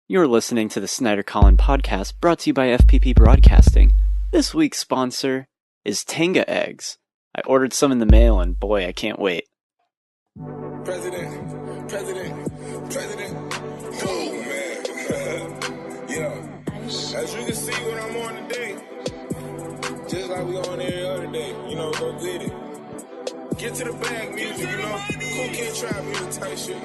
You're listening to the Snyder-Collin podcast brought to you by FPP Broadcasting. This week's sponsor is Tenga Eggs. I ordered some in the mail and boy, I can't wait. President. Oh, man. Yeah. As you can see what I'm on today, just like we on every other day, go get it. Get to the bag music, Cool Kid Trap music type shit,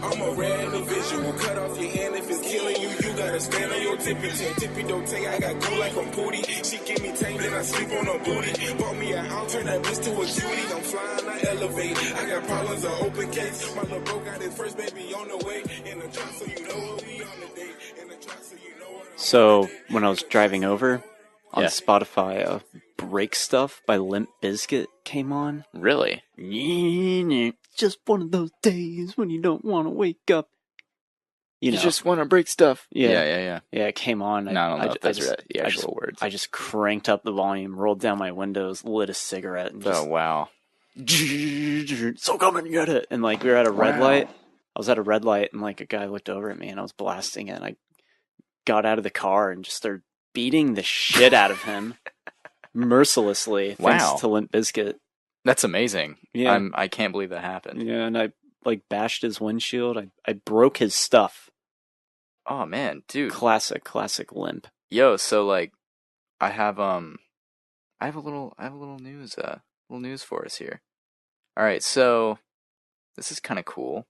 I'm a rare individual, cut off your hand if it's killing you. You gotta stand on your tippy don't take. I got cool like I'm Pootie. She give me tank, then I sleep on her booty. Bought me a house, turn that bitch to a cutie. I'm flying, I elevate. I got problems, an open case. My little bro got his first baby on the way. In the trap, so you know what we on the date. In the trap, so you know what I'm So, when I was driving over, on Spotify, Break Stuff by Limp Bizkit came on. Really? Just one of those days when you don't want to wake up. You just want to break stuff. Yeah, it came on. I don't know if those are the actual words. I just cranked up the volume, rolled down my windows, lit a cigarette, and just... Oh, wow. So come and get it! And, we were at a red light. I was at a red light, and, a guy looked over at me, and I was blasting it, and I got out of the car and just started beating the shit out of him. Mercilessly, thanks to Limp Bizkit. That's amazing. Yeah. I can't believe that happened. Yeah, and I bashed his windshield. I broke his stuff. Oh man, dude. Classic Limp. Yo, so I have a little news for us here. All right, so this is kind of cool.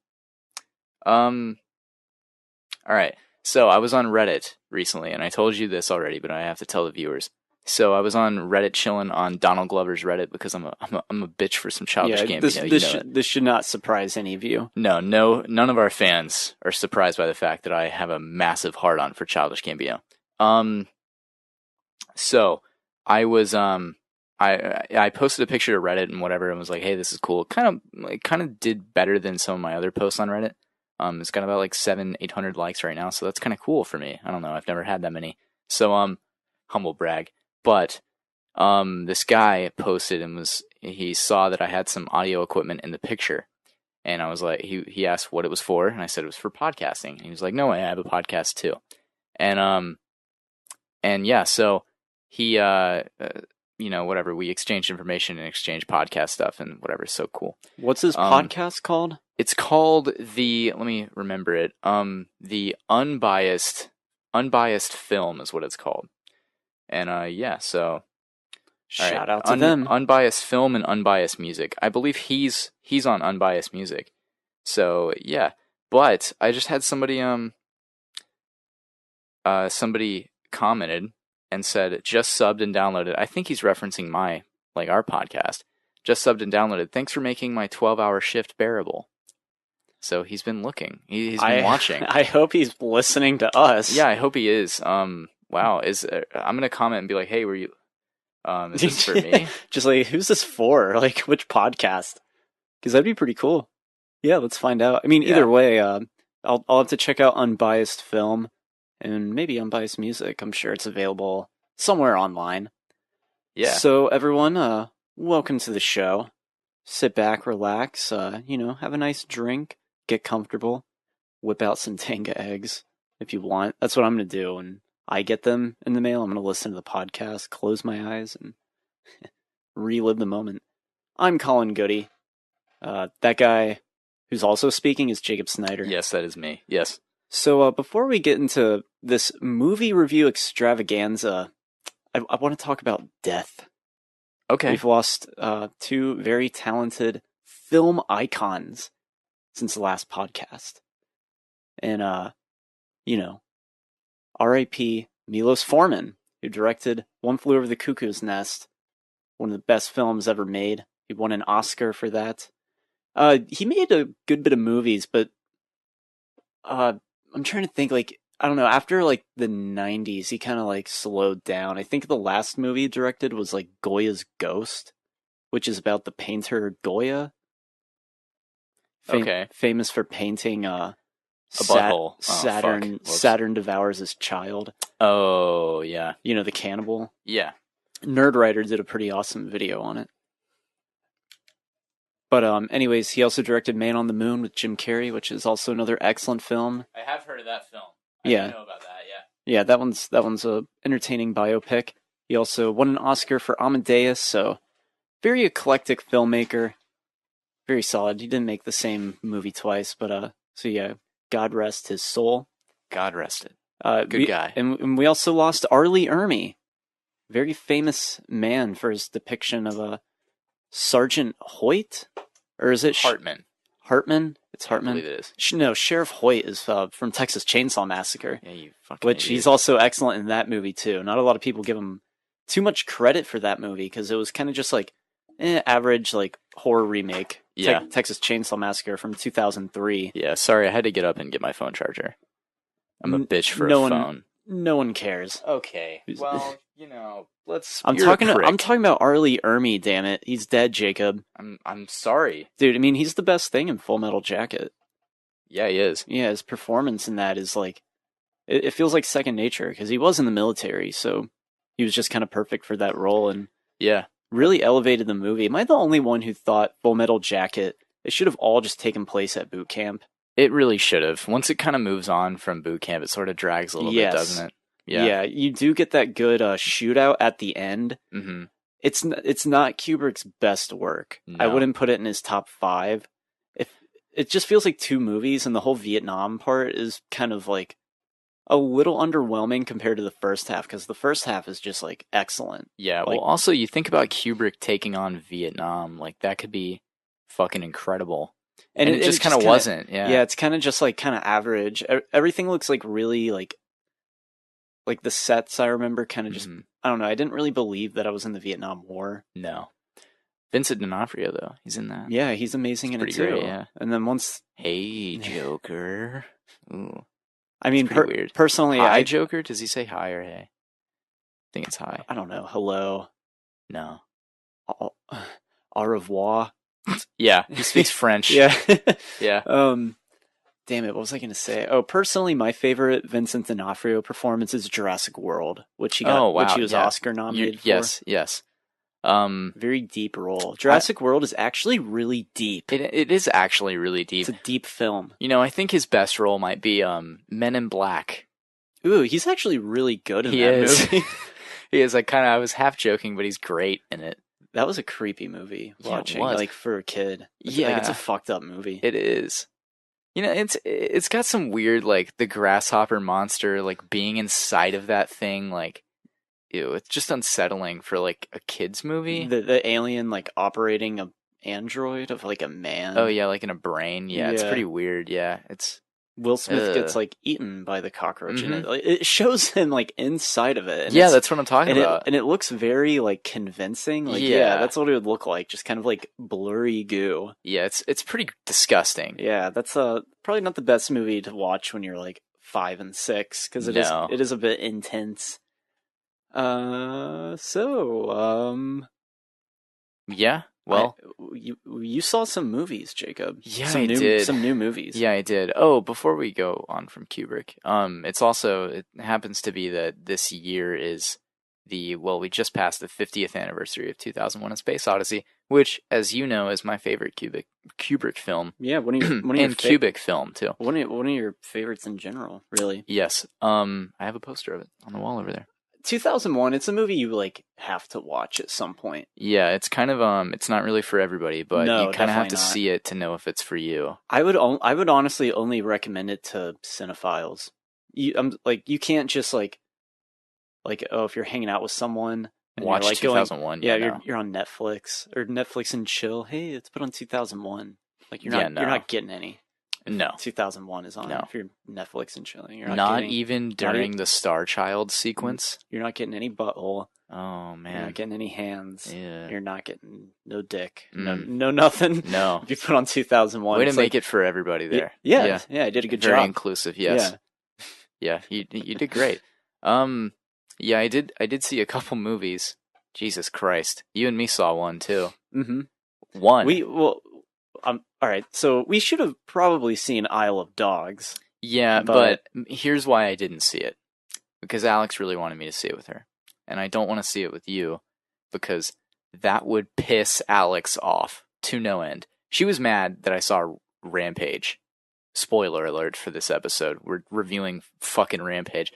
All right. So I was on Reddit recently, and I told you this already, but I have to tell the viewers. So I was on Reddit chilling on Donald Glover's Reddit because I'm a bitch for some Childish Gambino. This should not surprise any of you. No, none of our fans are surprised by the fact that I have a massive hard-on for Childish Gambino. So I was I posted a picture to Reddit and whatever, and was like, hey, this is cool. Kind of did better than some of my other posts on Reddit. It's got about 700-800 likes right now, so that's kind of cool for me. I don't know, I've never had that many. So humble brag. But this guy posted and he saw that I had some audio equipment in the picture, and I was like, he asked what it was for, and I said it was for podcasting. And he was like, no way, I have a podcast too. And yeah, so he whatever, we exchanged information and exchanged podcast stuff and whatever. So cool. What's his podcast called? It's called let me remember it. The Unbiased Film is what it's called. And yeah, so shout out to them. Unbiased Film and Unbiased Music. I believe he's on Unbiased Music. So yeah, but I just had somebody commented and said just subbed and downloaded. I think he's referencing our podcast. Just subbed and downloaded. Thanks for making my 12-hour shift bearable. So he's been looking. He's been watching. I hope he's listening to us. Yeah, I hope he is. Wow, I'm gonna comment and be like, "Hey, were you? Is this for me?" Just who's this for? Which podcast? Because that'd be pretty cool. Yeah, let's find out. I mean, either way, I'll have to check out Unbiased Film and maybe Unbiased Music. I'm sure it's available somewhere online. Yeah. So everyone, welcome to the show. Sit back, relax. Have a nice drink, get comfortable, whip out some Tenga eggs if you want. That's what I'm gonna do and. I get them in the mail, I'm going to listen to the podcast, close my eyes, and relive the moment. I'm Colin Goody. That guy who's also speaking is Jacob Snyder. Yes, that is me. Yes. So before we get into this movie review extravaganza, I want to talk about death. Okay. We've lost two very talented film icons since the last podcast. And, R.I.P. Milos Forman, who directed One Flew Over the Cuckoo's Nest, one of the best films ever made. He won an Oscar for that. He made a good bit of movies, but I'm trying to think, I don't know, after, the 90s, he kind of, slowed down. I think the last movie he directed was, Goya's Ghost, which is about the painter Goya. Okay. Famous for painting, a butthole. Saturn devours his child. Oh, yeah. The cannibal. Yeah. Nerdwriter did a pretty awesome video on it. But anyways, he also directed Man on the Moon with Jim Carrey, which is also another excellent film. I have heard of that film. I do know about that. Yeah, that one's a entertaining biopic. He also won an Oscar for Amadeus, so very eclectic filmmaker. Very solid. He didn't make the same movie twice, but so yeah, God rest his soul. God rest it. Good guy. And we also lost Arlie Ermy, very famous man for his depiction of Sergeant Hoyt, or is it Hartman? Hartman? It's Hartman. I believe it is. No, Sheriff Hoyt is from Texas Chainsaw Massacre. Yeah, you fucking Which idiot. he's also excellent in that movie too. Not a lot of people give him too much credit for that movie because it was kind of just like average like horror remake. Yeah. Texas Chainsaw Massacre from 2003. Yeah, sorry, I had to get up and get my phone charger. I'm a bitch for no a one, phone. No one cares. Okay. Well, let's. I'm talking about Arlie Ermy, damn it. He's dead, Jacob. I'm sorry. Dude, I mean, he's the best thing in Full Metal Jacket. Yeah, he is. Yeah, his performance in that is like it feels like second nature because he was in the military, so he was just kind of perfect for that role and yeah, really elevated the movie. Am I the only one who thought Full Metal Jacket, it should have all just taken place at boot camp? It really should have. Once it kind of moves on from boot camp, it sort of drags a little bit, doesn't it? Yeah, you do get that good shootout at the end. Mm-hmm. It's not Kubrick's best work. No. I wouldn't put it in his top 5. It just feels like 2 movies, and the whole Vietnam part is kind of like a little underwhelming compared to the first half, because the first half is just like excellent. Yeah, like, well, also you think about Kubrick taking on Vietnam, like that could be fucking incredible. And it just kind of wasn't. Yeah, it's kind of just like kind of average. Everything looks like really like the sets. I remember kind of just I don't know. I didn't really believe that I was in the Vietnam War. No. Vincent D'Onofrio, though, he's in that. Yeah, he's amazing in it too. Great, yeah. And then once, hey Joker. Ooh. I mean, weird. Personally, hi Joker. Does he say hi or hey? I think it's hi. I don't know. Hello. No. Au revoir. Yeah, he speaks French. Yeah. Yeah. Damn it, what was I going to say? Oh, personally, my favorite Vincent D'Onofrio performance is Jurassic World, which he was Oscar nominated for. Yes. Very deep role. Jurassic World is actually really deep. It is actually really deep. It's a deep film. I think his best role might be Men in Black. Ooh, he's actually really good in that movie. He is. I was half joking, but he's great in it. That was a creepy movie watching, it was. like for a kid. Yeah, it's a fucked up movie. It is. It's got some weird, like the grasshopper monster, like being inside of that thing, like, ew, it's just unsettling for like a kid's movie. The alien like operating a android of like a man. Oh yeah, like in a brain. Yeah, it's pretty weird. Yeah, it's Will Smith gets like eaten by the cockroach, and it shows him like inside of it. And that's what I'm talking about. And it looks very like convincing. Like that's what it would look like, just kind of like blurry goo. Yeah, it's pretty disgusting. Yeah, that's probably not the best movie to watch when you're like 5 and 6 because it is a bit intense. Yeah. Well, you saw some movies, Jacob. Yeah, I did. Some new movies. Yeah, I did. Oh, before we go on from Kubrick, it happens to be that this year is we just passed the 50th anniversary of 2001: A Space Odyssey, which, as you know, is my favorite Kubrick film. Yeah, one of your Kubrick film too. One of your favorites in general, really. Yes. I have a poster of it on the wall over there. 2001, it's a movie you like have to watch at some point. Yeah, it's kind of it's not really for everybody, but you kind of have to see it to know if it's for you. I would honestly only recommend it to cinephiles. You can't just like if you're hanging out with someone and watch you're, like, 2001. You're on Netflix or Netflix and chill. Hey, let's put on 2001. Like you're not getting any. No. 2001 is on. If you're Netflix and chilling, you're not even during the Star Child sequence. You're not getting any butthole. Oh man, you're not getting any hands. Yeah. You're not getting no dick. No nothing. No. If you put on 2001, way to make it for everybody there. Yeah, I did a good job. Very inclusive. Yes. Yeah, you did great. Yeah, I did see a couple movies. Jesus Christ, you and me saw one too. Mm-hmm. One. All right, so we should have probably seen Isle of Dogs. Yeah, but here's why I didn't see it. Because Alex really wanted me to see it with her. And I don't want to see it with you, because that would piss Alex off to no end. She was mad that I saw Rampage. Spoiler alert for this episode. We're reviewing fucking Rampage.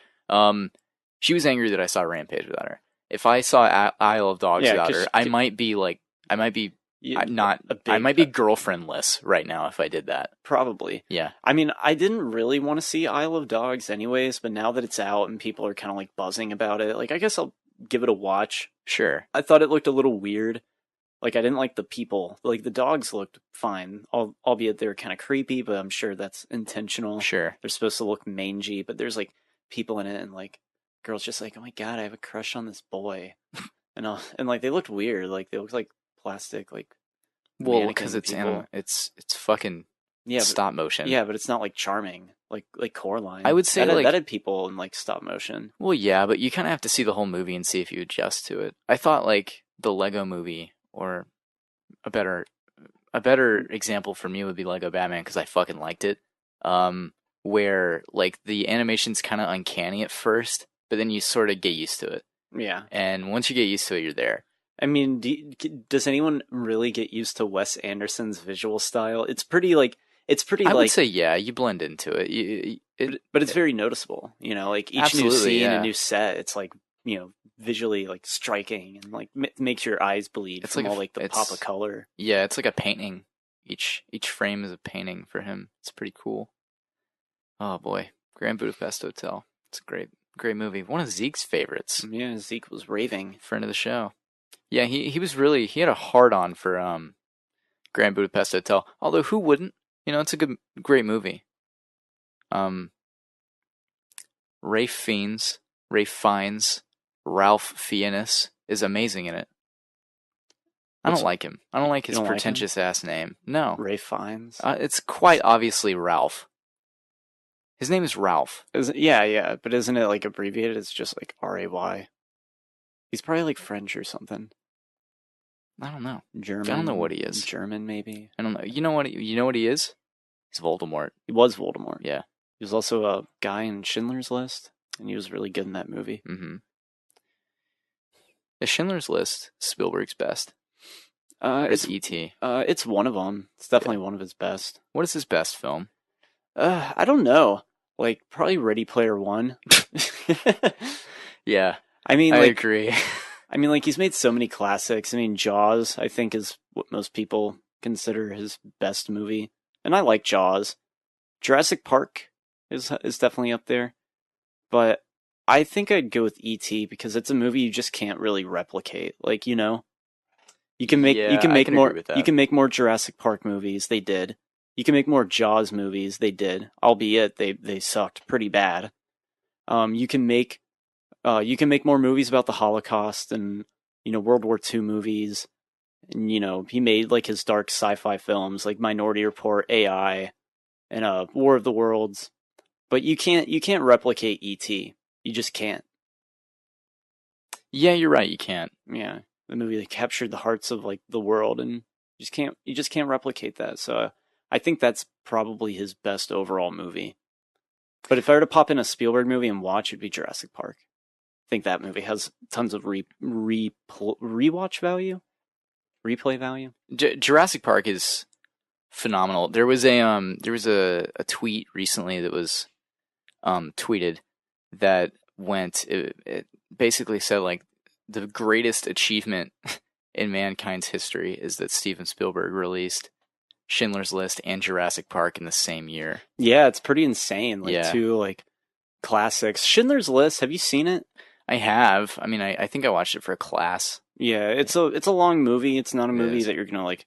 She was angry that I saw Rampage without her. If I saw Isle of Dogs without her, I might be girlfriendless right now if I did that. Probably. Yeah. I mean, I didn't really want to see Isle of Dogs anyways, but now that it's out and people are kind of like buzzing about it, like I guess I'll give it a watch. Sure. I thought it looked a little weird. Like, I didn't like the people. Like, the dogs looked fine, albeit they were kind of creepy, but I'm sure that's intentional. Sure. They're supposed to look mangy, but there's, like, people in it, and, like, girls just like, oh my god, I have a crush on this boy. and like, they looked weird. Like, they looked like plastic, like, well, because it's fucking stop motion. Yeah, but it's not, like, charming. Like Coraline. I would say, that had people in, like, stop motion. Well, yeah, but you kind of have to see the whole movie and see if you adjust to it. I thought, like, the Lego movie... Or a better example for me would be Lego Batman because I fucking liked it. Where like the animation's kind of uncanny at first, but then you sort of get used to it. Yeah. And once you get used to it, you're there. I mean, does anyone really get used to Wes Anderson's visual style? It's pretty. I would say yeah, you blend into it. But it's very noticeable. You know, like each new scene, a new set. It's like, you know, visually like striking and like makes your eyes bleed. It's from like all like the pop of color. Yeah, it's like a painting. Each frame is a painting for him. It's pretty cool. Oh boy, Grand Budapest Hotel. It's a great movie. One of Zeke's favorites. Yeah, Zeke was raving. Friend of the show. Yeah, he had a hard on for Grand Budapest Hotel. Although who wouldn't? You know, it's a great movie. Ralph Fiennes, Ralph Fiennes is amazing in it. I don't like him. I don't like his pretentious ass name. No. Ralph Fiennes? It's quite obviously Ralph. His name is Ralph. Yeah, but isn't it like abbreviated? It's just like R-A-Y. He's probably like French or something. I don't know. German. I don't know what he is. German, maybe. I don't know. You know what he is? He's Voldemort. He was Voldemort. Yeah. He was also a guy in Schindler's List, and he was really good in that movie. Mm-hmm. Is Schindler's List Spielberg's best? It's E.T. It's one of them. It's definitely one of his best. What is his best film? I don't know. Like, probably Ready Player One. Yeah. I agree. I mean, like, he's made so many classics. I mean, Jaws, I think, is what most people consider his best movie. And I like Jaws. Jurassic Park is definitely up there. But I think I'd go with E.T. because it's a movie you just can't really replicate. Like, you know, you can make more Jurassic Park movies. They did. You can make more Jaws movies. They did. Albeit they sucked pretty bad. You can make more movies about the Holocaust and, you know, World War II movies. And, you know, he made like his dark sci-fi films like Minority Report, AI, and War of the Worlds. But you can't replicate E.T. You just can't. Yeah, you're right. You can't. Yeah, the movie that captured the hearts of like the world, and you just can't replicate that. So I think that's probably his best overall movie. But if I were to pop in a Spielberg movie and watch, it'd be Jurassic Park. I think that movie has tons of rewatch value, replay value. Jurassic Park is phenomenal. There was a tweet recently that was tweeted that it basically said like the greatest achievement in mankind's history is that Steven Spielberg released Schindler's List and Jurassic Park in the same year. Yeah, it's pretty insane. Like two like classics. Schindler's List, have you seen it? I have. I mean, I think I watched it for a class. Yeah, it's a long movie. It's not a movie that you're gonna like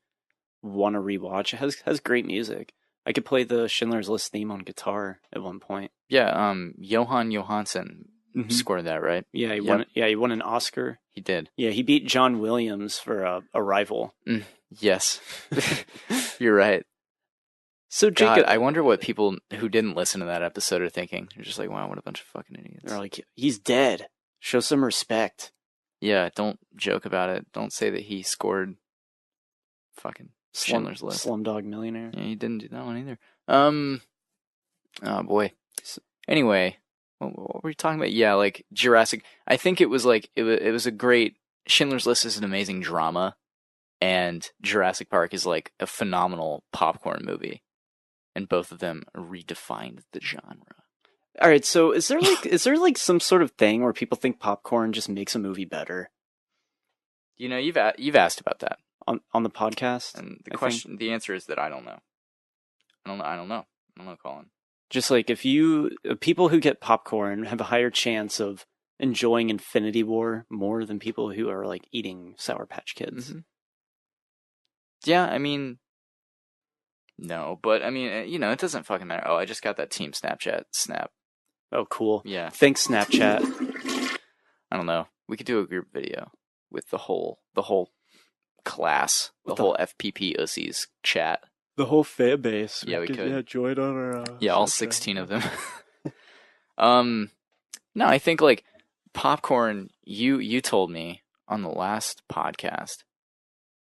want to rewatch. It has great music. I could play the Schindler's List theme on guitar at one point. Yeah, Johan Johansson scored that, right? Yeah, he won. Yeah, he won an Oscar. He did. Yeah, he beat John Williams for Arrival. Yes, you're right. So Jacob, I wonder what people who didn't listen to that episode are thinking. They're just like, "Wow, what a bunch of fucking idiots!" They're like, "He's dead. Show some respect." Yeah, don't joke about it. Don't say that he scored fucking Schindler's List. Slumdog Millionaire. Yeah, he didn't do that one either. Oh boy. Anyway, what were we talking about? Yeah, like Jurassic. I think it was like it was a great Schindler's List is an amazing drama. and Jurassic Park is like a phenomenal popcorn movie, and both of them redefined the genre. All right, so is there like some sort of thing where people think popcorn just makes a movie better You know, you've asked about that on the podcast? and the answer is that I don't know. I don't know, Colin. Just like if people who get popcorn have a higher chance of enjoying Infinity War more than people who are like eating Sour Patch Kids. Mm-hmm. Yeah, I mean, no, but I mean, you know, it doesn't fucking matter. Oh, I just got that Team Snapchat snap. Oh, cool. Yeah. Thanks, Snapchat. I don't know. We could do a group video with the whole class, the whole FPP Ussies chat. The whole fan base. Yeah, we could. Yeah, join on our. Yeah, all 16 of them. No, I think like popcorn. You told me on the last podcast.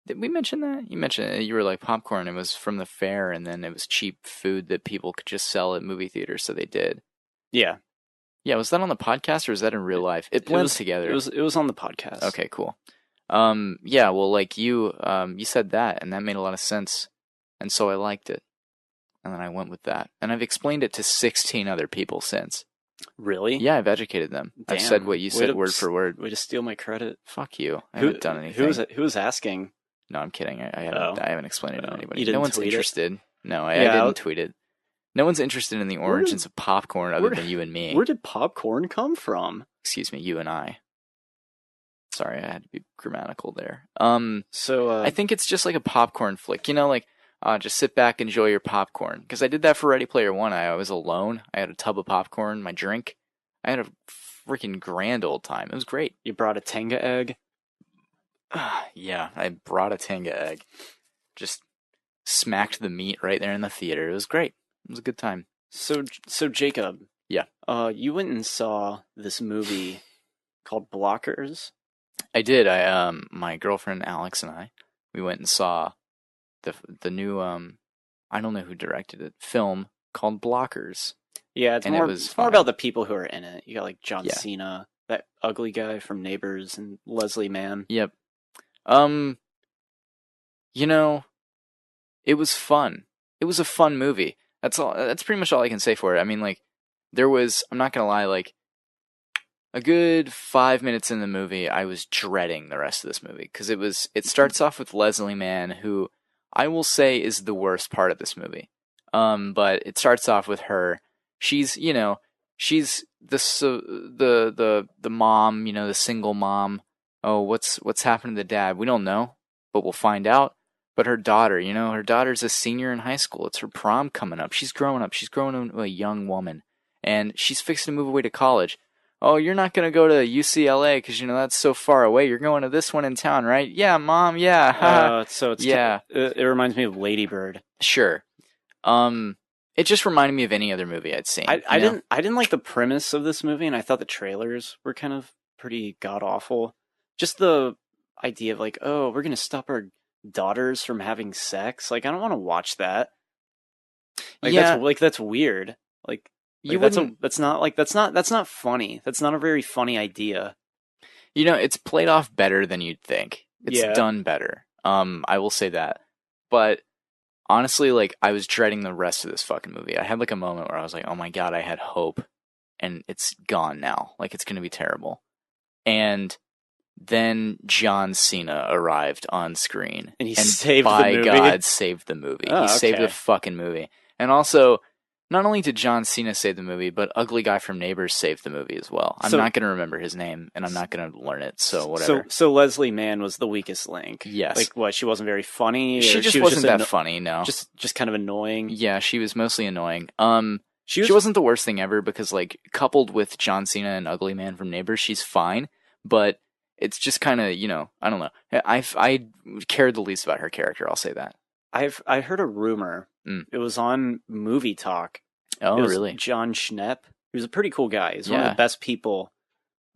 Did we mention that? You mentioned it. You were like popcorn. It was from the fair, and then it was cheap food that people could just sell at movie theaters. So they did. Yeah. Yeah. Was that on the podcast or was that in real life? It blends together. It was on the podcast. Okay. Cool. Yeah. Well, like you said that, and that made a lot of sense, and so I liked it, and then I went with that, and I've explained it to 16 other people since. Really? Yeah, I've educated them. Damn. I've said what you said word for word. Way to steal my credit. Fuck you. I haven't done anything. Who was asking? No, I'm kidding. I haven't explained it to anybody. You didn't No one's tweet interested. It? No, I didn't tweet it. No one's interested in the origins of popcorn other than you and me. Where did popcorn come from? Excuse me, you and I. Sorry, I had to be grammatical there. So I think it's just like a popcorn flick. You know, like just sit back, enjoy your popcorn. Because I did that for Ready Player One. I was alone. I had a tub of popcorn, my drink. I had a freaking grand old time. It was great. You brought a Tenga egg? Yeah, I brought a Tenga egg. Just smacked the meat right there in the theater. It was great. It was a good time. So Jacob. Yeah. You went and saw this movie called Blockers. I did. My girlfriend Alex and I, we went and saw the new I don't know who directed it, film called Blockers. Yeah, it's more about the people who are in it. You got like John Cena, that ugly guy from Neighbors, and Leslie Mann. Yep. You know, it was fun. It was a fun movie. That's all. That's pretty much all I can say for it. I mean, like, there was, I'm not gonna lie, like, a good 5 minutes in the movie, I was dreading the rest of this movie. Because it starts off with Leslie Mann, who I will say is the worst part of this movie. But it starts off with her. She's the mom, you know, the single mom. Oh, what's happened to the dad? We don't know, but we'll find out. But her daughter's a senior in high school. It's her prom coming up. She's growing up. She's growing into a young woman. And she's fixing to move away to college. Oh, you're not going to go to UCLA because, you know, that's so far away. You're going to this one in town, right? Yeah, Mom, yeah. So it's yeah. It reminds me of Lady Bird. Sure. It just reminded me of any other movie I'd seen. I didn't like the premise of this movie, and I thought the trailers were kind of pretty god-awful. Just the idea of like, oh, we're going to stop our daughters from having sex. Like, I don't want to watch that. Like, yeah. That's weird. Like that's not funny. That's not a very funny idea. You know, it's played off better than you'd think. It's Yeah. done better. I will say that. But honestly, like, I was dreading the rest of this fucking movie. I had like a moment where I was like, oh my God, I had hope. And it's gone now. Like, it's going to be terrible. And then John Cena arrived on screen. And he saved the movie. By God, saved the movie. Oh, he saved okay. the fucking movie. And also, not only did John Cena save the movie, but ugly guy from Neighbors saved the movie as well. I'm not going to remember his name, and I'm not going to learn it, so whatever. So Leslie Mann was the weakest link. Yes. Like, what, she wasn't very funny? She just wasn't that funny, no. Just kind of annoying? Yeah, she was mostly annoying. She wasn't the worst thing ever, because, like, coupled with John Cena and ugly man from Neighbors, she's fine, but it's just kind of, you know, I don't know. I cared the least about her character, I'll say that. I heard a rumor. It was on Movie Talk. Oh, it was really? John Schnepp. He was a pretty cool guy. He's one of Yeah. the best people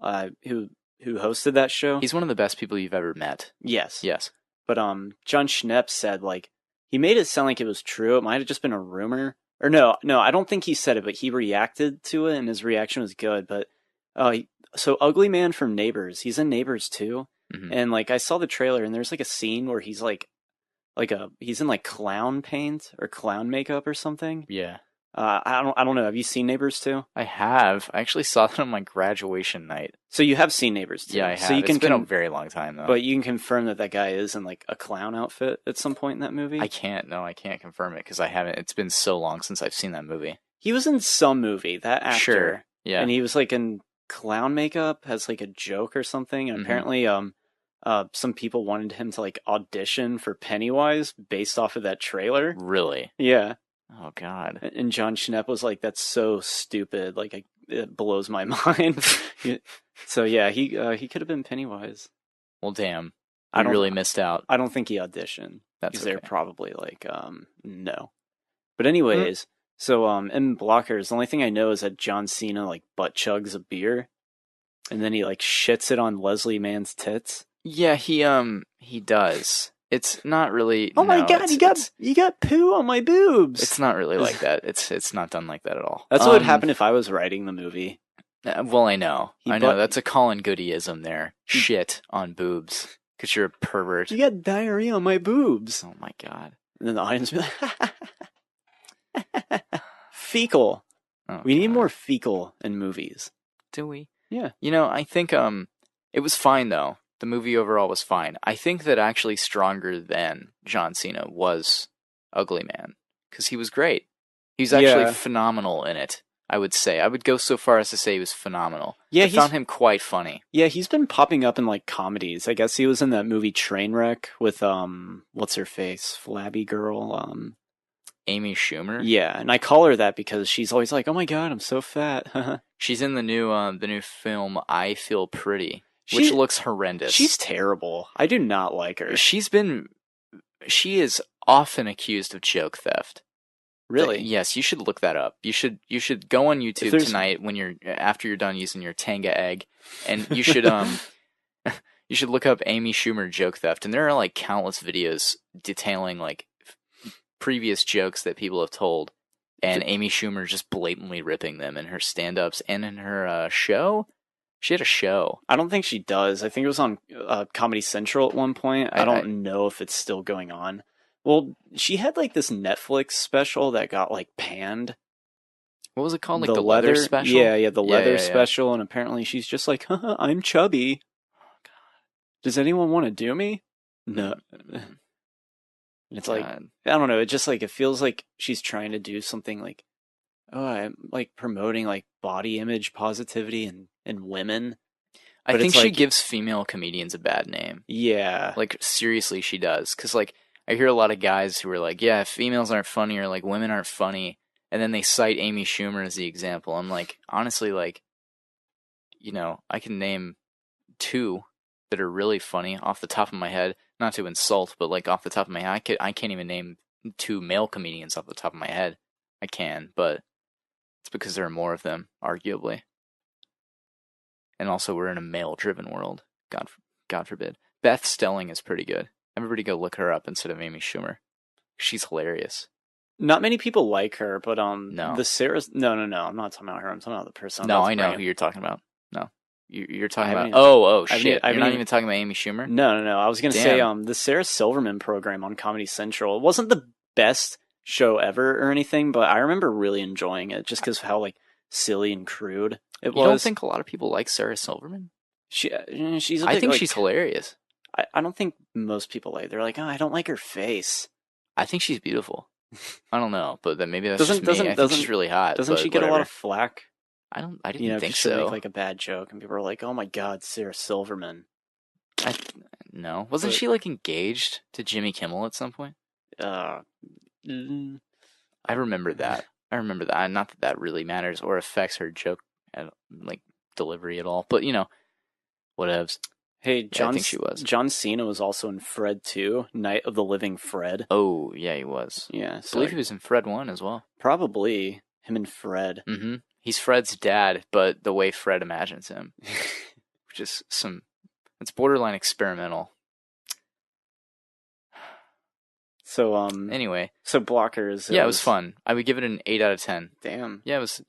who hosted that show. He's one of the best people you've ever met. Yes. Yes. But John Schnepp said, like, he made it sound like it was true. It might have just been a rumor. Or no, I don't think he said it, but he reacted to it, and his reaction was good. But so Ugly Man from Neighbors, he's in Neighbors too. And like I saw the trailer, and there's like a scene where he's he's in like clown paint or clown makeup or something. Yeah. I don't know. Have you seen Neighbors 2? I have. I actually saw that on my graduation night. So you have seen Neighbors 2. Yeah, I have. So you It's been a very long time, though. But you can confirm that that guy is in like a clown outfit at some point in that movie? I can't. No, I can't confirm it because I haven't. It's been so long since I've seen that movie. He was in some movie, that actor. Sure. Yeah. And he was like in clown makeup, has like a joke or something. And apparently, some people wanted him to like audition for Pennywise based off of that trailer. Really? Yeah. Oh, God. And John Schnepp was like, "That's so stupid. Like, it blows my mind." So yeah, he could have been Pennywise. Well, damn. I really missed out. I don't think he auditioned. That's okay. They're probably like, no. But anyways, so in Blockers, the only thing I know is that John Cena like butt chugs a beer, and then he like shits it on Leslie Mann's tits. Yeah, he does. It's not really. Oh my God! You got poo on my boobs. It's not really like that. It's not done like that at all. That's what would happen if I was writing the movie. Well, I know. That's a Colin Goodyism there. Shit on boobs because you're a pervert. You got diarrhea on my boobs. Oh my God! And then the audience would be like, fecal. Oh, we need more fecal in movies. Do we? Yeah. I think it was fine though. The movie overall was fine. I think that actually stronger than John Cena was Ugly Man because he was great. He was actually phenomenal in it. I would say. I would go so far as to say he was phenomenal. Yeah, I found him quite funny. Yeah, he's been popping up in like comedies. I guess he was in that movie Trainwreck with what's her face, flabby girl, Amy Schumer. Yeah, and I call her that because she's always like, "Oh my God, I'm so fat." She's in the new film I Feel Pretty. Which looks horrendous. She's terrible. I do not like her. She is often accused of joke theft. Really? Yes, you should look that up. You should go on YouTube tonight after you're done using your Tanga egg, and you should you should look up Amy Schumer joke theft, and there are like countless videos detailing like previous jokes that people have told, and Amy Schumer just blatantly ripping them in her stand-ups and in her show. She had a show. I don't think she does. I think it was on Comedy Central at one point. I don't know if it's still going on. Well, she had like this Netflix special that got like panned. What was it called? Like the leather special? Yeah, the leather special. And apparently she's just like, I'm chubby. Oh, God. Does anyone want to do me? No. And it's like, I don't know. It just like, it feels like she's trying to do something like, oh, I'm like promoting like body image positivity and women. I think she gives female comedians a bad name. Yeah. Like, seriously, she does. Because, like, I hear a lot of guys who are like, yeah, females aren't funny or, like, women aren't funny. And then they cite Amy Schumer as the example. I'm like, honestly, like, I can name 2 that are really funny off the top of my head. Not to insult, but, like, off the top of my head. I can't even name 2 male comedians off the top of my head. I can, but it's because there are more of them, arguably. And also, we're in a male-driven world. God forbid. Beth Stelling is pretty good. Everybody go look her up instead of Amy Schumer. She's hilarious. Not many people like her, but no. The Sarah. No. I'm not talking about her. I'm talking about the person. No, I know who you're talking about. No, you're talking about. Shit! You're not even talking about Amy Schumer. No. I was gonna say the Sarah Silverman program on Comedy Central. It wasn't the best show ever or anything, but I remember really enjoying it just because of how like silly and crude it was. You don't think a lot of people like Sarah Silverman? She's. I think she's hilarious. I don't think most people like. They're like, oh, I don't like her face. I think she's beautiful. I don't know, but then maybe that's just me. I think she's really hot. Doesn't she get a lot of flack? I didn't think so. Make like a bad joke, and people are like, "Oh my God, Sarah Silverman." No, wasn't she like engaged to Jimmy Kimmel at some point? I remember that. Not that really matters or affects her joke, like delivery at all. But whatevs. Hey, I think she was. John Cena was also in Fred 2, Night of the Living Fred. Oh, yeah, he was. Yeah. I believe he was in Fred 1 as well. Probably. Him and Fred. Mm-hmm. He's Fred's dad, but the way Fred imagines him. Which is it's borderline experimental. So, anyway. So Blockers. Yeah, it was fun. I would give it an 8 out of 10. Damn. Yeah, it was,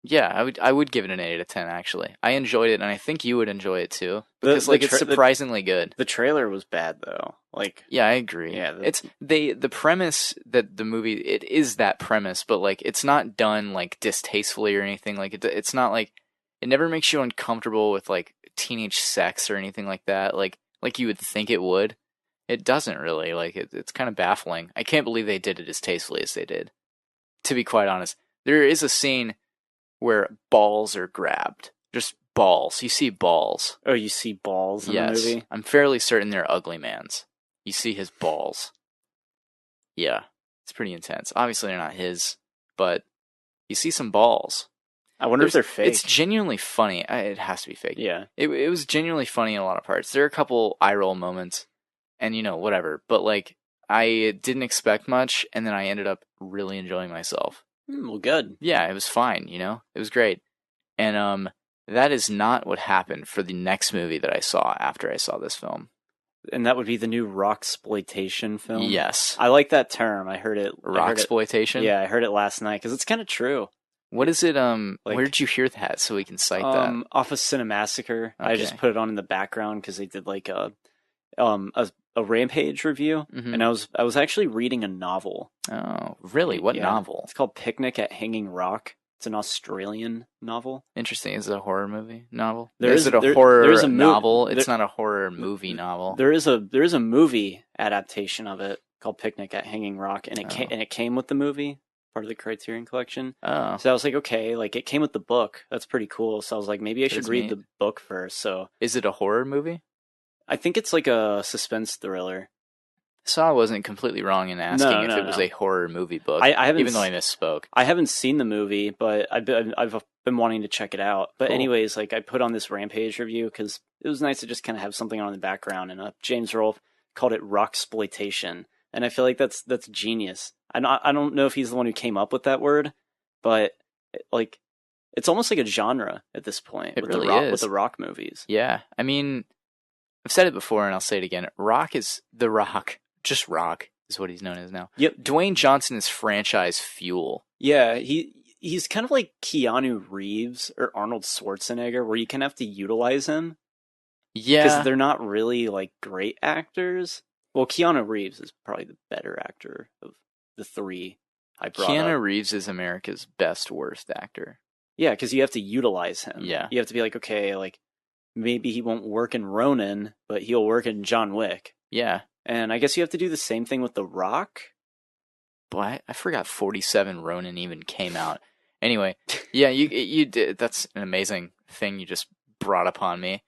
Yeah, I would give it an 8 out of 10 actually. I enjoyed it, and I think you would enjoy it too because The it's surprisingly good. The trailer was bad though. Like, Yeah, I agree. yeah, It's the premise that the movie, it is that premise, but like it's not done like distastefully or anything. Like it's not like, it never makes you uncomfortable with like teenage sex or anything like that. Like you would think it would. It doesn't really. Like it's kind of baffling. I can't believe they did it as tastefully as they did. To be quite honest, there is a scene where balls are grabbed. Just balls. You see balls. oh, you see balls in the Yes. movie. I'm fairly certain they're ugly man's. You see his balls. Yeah. It's pretty intense. Obviously they're not his, but you see some balls. I wonder if they're fake. It's genuinely funny. It has to be fake. Yeah. It was genuinely funny in a lot of parts. There are a couple eye roll moments, and whatever. But like, I didn't expect much, and then I ended up really enjoying myself. Well, good. Yeah, it was fine. It was great. And that is not what happened for the next movie that I saw after I saw this film. And that would be the new rocksploitation film. Yes, I like that term. I heard it. rocksploitation. Yeah, I heard it last night because it's kind of true. What is it? Like, where did you hear that so we can cite that? Off of Cinemassacre. I just put it on in the background because they did like a Rampage review, and I was actually reading a novel. Oh, really? What novel? It's called Picnic at Hanging Rock. It's an Australian novel. Interesting. Is it a horror movie novel? Is it a horror novel? It's not a horror movie novel. There is a movie adaptation of it called Picnic at Hanging Rock, and it came with the movie, part of the Criterion Collection. Oh. So I was like, okay, like it came with the book. That's pretty cool. So I was like, maybe I should read the book first. So is it a horror movie? I think it's like a suspense thriller. So I wasn't completely wrong in asking if it was a horror movie book. I haven't, even though I misspoke. I haven't seen the movie, but I've been wanting to check it out. But anyways, like I put on this Rampage review because it was nice to just kind of have something on in the background. And James Rolfe called it rocksploitation, and I feel like that's genius. I don't know if he's the one who came up with that word, but like it's almost like a genre at this point. It with really is with the rock movies. Yeah, I mean, I've said it before and I'll say it again. Rock is the Rock. Just Rock is what he's known as now. Yep. Dwayne Johnson is franchise fuel. Yeah, he's kind of like Keanu Reeves or Arnold Schwarzenegger, where you kind of have to utilize him. Yeah. Because they're not really like great actors. Well, Keanu Reeves is probably the better actor of the three I brought Keanu up. Reeves is America's best worst actor. Yeah, because you have to utilize him. Yeah. You have to be like, okay, like maybe he won't work in Ronin, but he'll work in John Wick. Yeah. And I guess you have to do the same thing with The Rock. Boy, I forgot 47 Ronin even came out. Anyway, yeah, you did. That's an amazing thing you just brought upon me.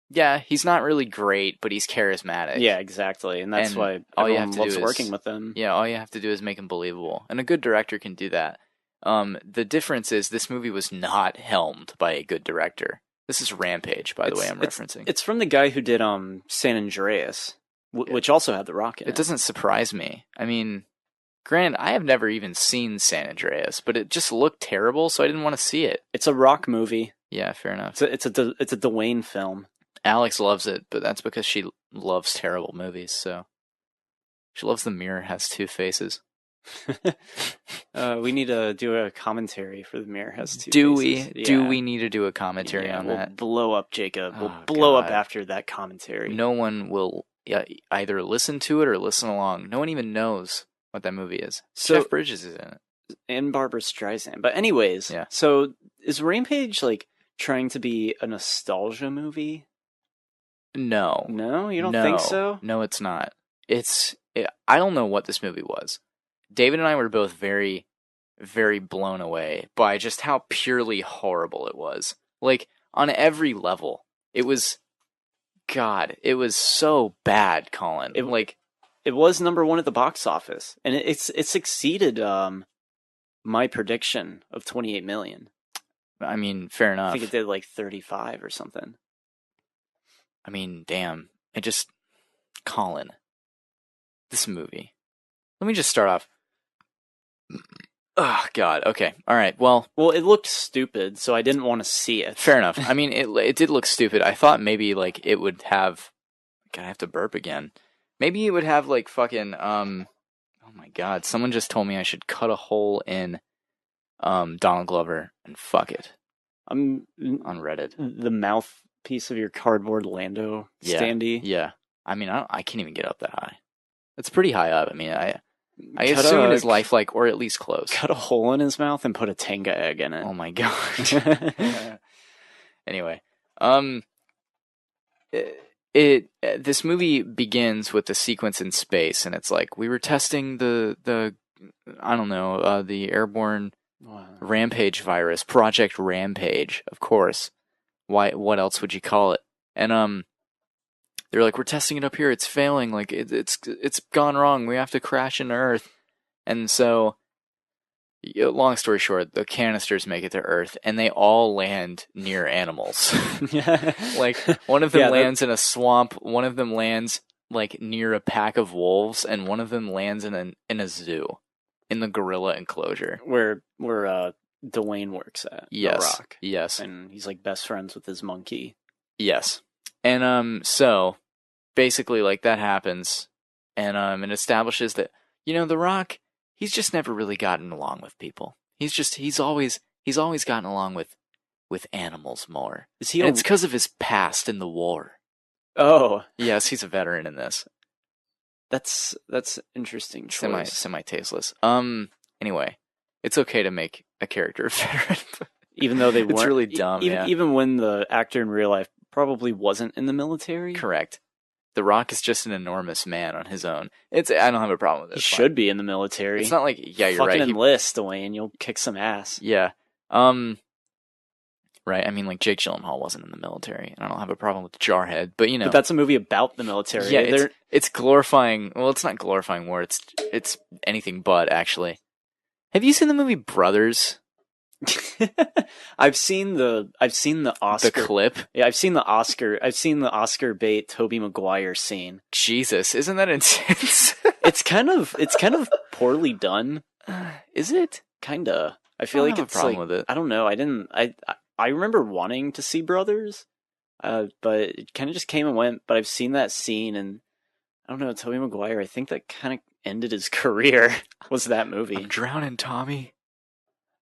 Yeah, he's not really great, but he's charismatic. Yeah, exactly, and that's why all you have to loves do working with him. Yeah, all you have to do is make him believable, and a good director can do that. The difference is this movie was not helmed by a good director. This is Rampage, by the way. I'm referencing. It's from the guy who did San Andreas, which also had The Rock in it. It doesn't surprise me. I mean, granted, I have never even seen San Andreas, but it just looked terrible, so I didn't want to see it. It's a Rock movie. Yeah, fair enough. It's a Dwayne film. Alex loves it, but that's because she loves terrible movies. So she loves The Mirror Has Two Faces. We need to do a commentary for The Mirror Has Two Faces. Yeah. Do we need to do a commentary on that? We'll blow up, Jacob. We'll blow up after that commentary. No one will either listen to it or listen along. No one even knows what that movie is. So, Jeff Bridges is in it. And Barbara Streisand. But anyways, yeah. So is Rampage like trying to be a nostalgia movie? No. No? You don't think so? No, it's not. I don't know what this movie was. David and I were both very, very blown away by just how purely horrible it was. Like, on every level. It was so bad, Collin. It was #1 at the box office. And it succeeded my prediction of 28 million. I mean, fair enough. I think it did like 35 or something. I mean, damn. Collin. This movie. Let me just start off. Oh, God. Okay. All right. Well, it looked stupid, so I didn't want to see it. Fair enough. I mean, it did look stupid. I thought maybe, like, it would have... God, I have to burp again. Maybe it would have, like, fucking... Oh, my God. Someone just told me I should cut a hole in Donald Glover, and fuck it I'm on Reddit. the mouthpiece of your cardboard Lando standee. Yeah. I mean, I can't even get up that high. It's pretty high up. I mean, I Cut assume a- it is lifelike or at least close. Cut a hole in his mouth and put a Tenga egg in it. Oh my god. Anyway, this movie begins with a sequence in space, and it's like we were testing the I don't know, the airborne Rampage virus, Project Rampage, of course. Why? What else would you call it? And they're like, we're testing it up here. It's failing. Like it's gone wrong. We have to crash into Earth. And so, long story short, the canisters make it to Earth, and they all land near animals. Like one of them lands in a swamp. One of them lands like near a pack of wolves, and one of them lands in a zoo, in the gorilla enclosure where Dwayne works at. Yes. The Rock. Yes. And he's like best friends with his monkey. Yes. And so basically like that happens, and it establishes that, The Rock, he's just never really gotten along with people. He's always gotten along with animals more. Is he? And it's because of his past in the war. Oh, Yes, he's a veteran in this. that's interesting choice. Semi tasteless. Anyway, it's okay to make a character a veteran. Even though they weren't. It's really dumb. Even when the actor in real life probably wasn't in the military. Correct. The Rock is just an enormous man on his own. I don't have a problem with it. He should be in the military. It's not like, yeah, you're Fucking right. enlist, Dwayne. You'll kick some ass. Yeah. Right. I mean, like Jake Gyllenhaal wasn't in the military, and I don't have a problem with Jarhead, but But that's a movie about the military. Yeah, it's glorifying. Well, it's not glorifying war. It's anything but, actually. Have you seen the movie Brothers? I've seen the Oscar The clip. Yeah, I've seen the Oscar bait Tobey Maguire scene. Jesus, isn't that intense? It's kind of poorly done. Is it? Kinda. I feel I like don't have it's a problem like, with it. I don't know. I remember wanting to see Brothers, but it kind of just came and went. But I've seen that scene, and I don't know. Tobey Maguire, I think that kind of ended his career. Was that movie? I'm drowning, Tommy.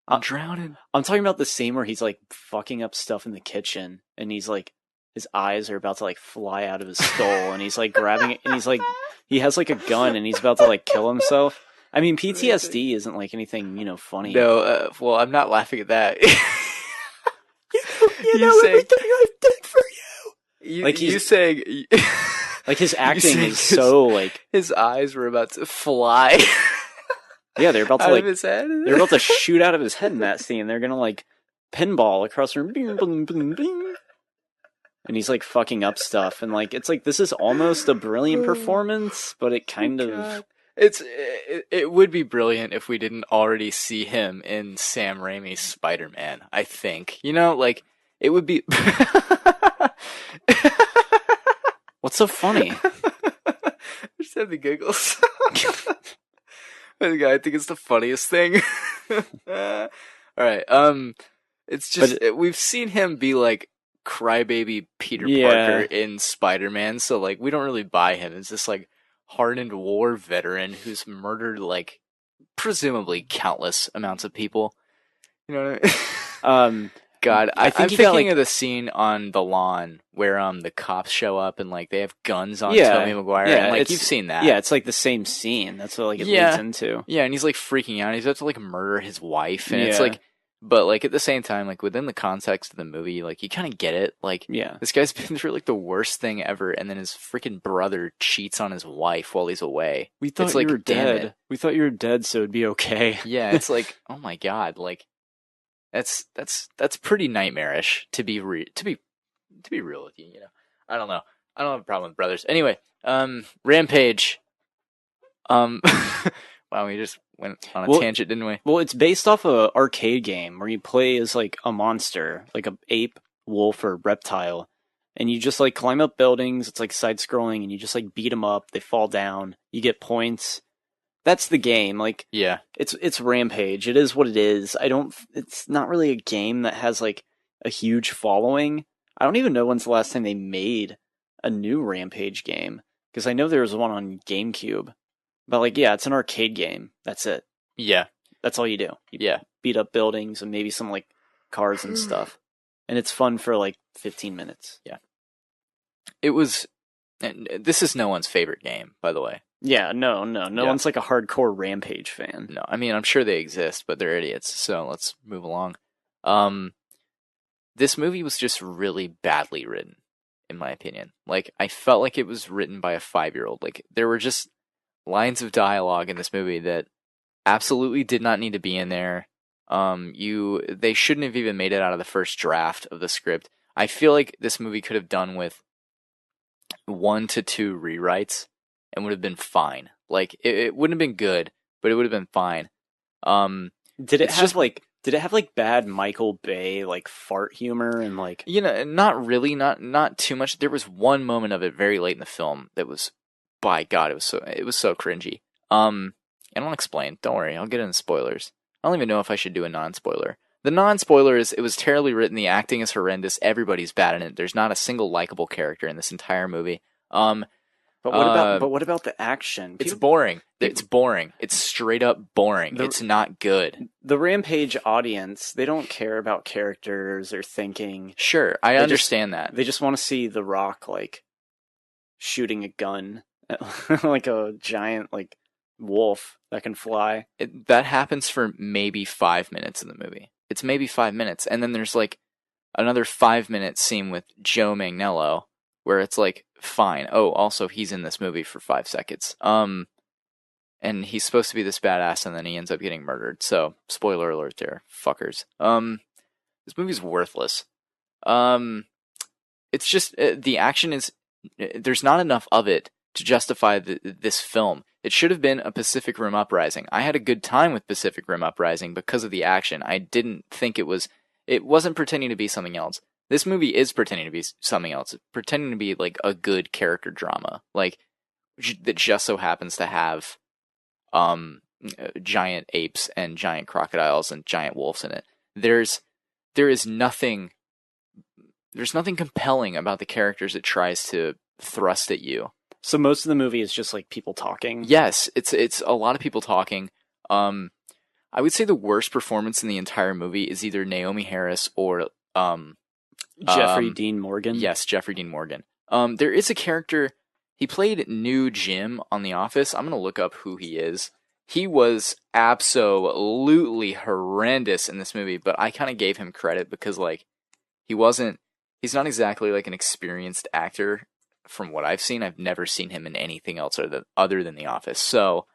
I'm drowning. I'm talking about the scene where he's like fucking up stuff in the kitchen, and he's like, his eyes are about to like fly out of his skull, and he's like grabbing it, and he's like, he has like a gun, and he's about to like kill himself. I mean, PTSD isn't like anything, funny. No, well, I'm not laughing at that. you know everything I've done for you. Like you saying, like his acting is so like his eyes were about to fly. Yeah, they're about to out like of his head. They're about to shoot out of his head in that scene. They're gonna like pinball across the room, bing, bing, bing, bing. And he's like fucking up stuff, and like it's like this is almost a brilliant performance, but it kind of it would be brilliant if we didn't already see him in Sam Raimi's Spider-Man. I think like it would be. What's so funny? I just had the giggles. I think it's the funniest thing. All right. It's just we've seen him be like crybaby Peter Parker in Spider-Man, so like we don't really buy him as this like hardened war veteran who's murdered like presumably countless amounts of people. You know what I mean? God, I'm thinking of the scene on the lawn where the cops show up and like they have guns on Tobey Maguire. Yeah, and, like you've seen that. Yeah, it's like the same scene. That's what like it leads into. Yeah, and he's like freaking out. He's about to like murder his wife, and it's like, but like at the same time, like within the context of the movie, like you kind of get it. Like, this guy's been through like the worst thing ever, and then his freaking brother cheats on his wife while he's away. We thought you were dead. We thought you were dead, so it'd be okay. Yeah, it's like, oh my god, like. That's pretty nightmarish to be real with you. I don't know. I don't have a problem with Brothers. Anyway, Rampage. Wow, we just went on a tangent, didn't we? Well, it's based off a arcade game where you play as like a monster, like a ape, wolf, or reptile, and you just like climb up buildings. It's like side scrolling, and you just like beat them up. They fall down. You get points. That's the game. Like, yeah, it's Rampage. It is what it is. It's not really a game that has like a huge following. I don't even know when's the last time they made a new Rampage game, because I know there was one on GameCube. But like, yeah, it's an arcade game. That's it. Yeah. That's all you do. You Yeah. beat up buildings and maybe some like cars and stuff. And it's fun for like 15 minutes. Yeah. It was, and this is no one's favorite game, by the way. Yeah, no Yeah. one's like a hardcore Rampage fan. No, I mean, I'm sure they exist, but they're idiots. So let's move along. This movie was just really badly written, in my opinion. Like, I felt like it was written by a 5-year-old. Like, there were just lines of dialogue in this movie that absolutely did not need to be in there. They shouldn't have even made it out of the first draft of the script. I feel like this movie could have done with 1 to 2 rewrites and would have been fine. Like, it wouldn't have been good, but it would have been fine. Did it have like bad Michael Bay like fart humor and like, you know, not really, not too much. There was one moment of it very late in the film that was, by God, it was so cringy. And I'll explain. Don't worry, I'll get into spoilers. I don't even know if I should do a non-spoiler. The non-spoiler is it was terribly written. The acting is horrendous. Everybody's bad in it. There's not a single likable character in this entire movie. But what about the action? It's boring. It's boring. It's straight up boring. It's not good. The Rampage audience, they don't care about characters or thinking. Sure, I understand that. They just want to see The Rock like shooting a gun at like a giant like wolf that can fly. That happens for maybe 5 minutes in the movie. It's maybe 5 minutes, and then there's like another 5-minute scene with Joe Manganiello where it's like, fine. Oh, also he's in this movie for 5 seconds. And he's supposed to be this badass, and then he ends up getting murdered. So, spoiler alert there, fuckers. This movie's worthless. It's just the action is there's not enough of it to justify this film. It should have been a Pacific Rim Uprising. I had a good time with Pacific Rim Uprising because of the action. I didn't think it wasn't pretending to be something else. This movie is pretending to be something else, pretending to be like a good character drama, like that just so happens to have giant apes and giant crocodiles and giant wolves in it. There's nothing compelling about the characters it tries to thrust at you. So most of the movie is just like people talking. Yes, it's a lot of people talking. I would say the worst performance in the entire movie is either Naomi Harris or Jeffrey Dean Morgan. Yes, Jeffrey Dean Morgan. There is a character. He played New Jim on The Office. I'm gonna look up who he is. He was absolutely horrendous in this movie, but I kind of gave him credit because like he's not exactly like an experienced actor from what I've seen. I've never seen him in anything else other than The Office. So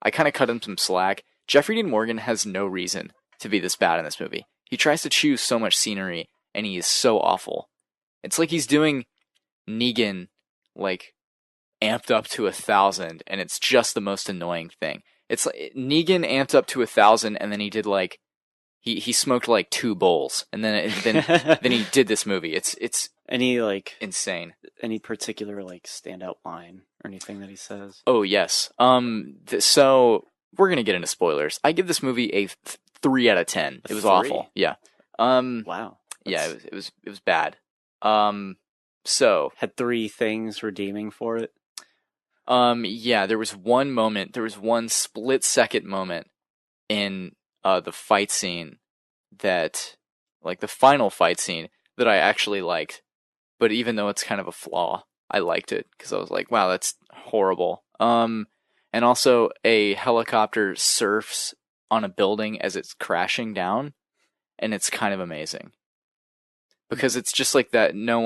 I kind of cut him some slack. Jeffrey Dean Morgan has no reason to be this bad in this movie. He tries to choose so much scenery, and he is so awful. It's like he's doing Negan like amped up to 1,000, and it's just the most annoying thing. It's like Negan amped up to 1,000, and then he did like he smoked like 2 bowls, and then he did this movie. It's any like insane. Any particular like standout line or anything that he says? Oh yes. So we're gonna get into spoilers. I give this movie a 3 out of 10. It was 3? awful. Yeah. Wow. Yeah, it was bad. So had 3 things redeeming for it. Yeah, there was one split-second moment in the fight scene that, like the final fight scene, that I actually liked. But even though it's kind of a flaw, I liked it because I was like, wow, that's horrible. And also a helicopter surfs on a building as it's crashing down, and it's kind of amazing. Because it's just like that no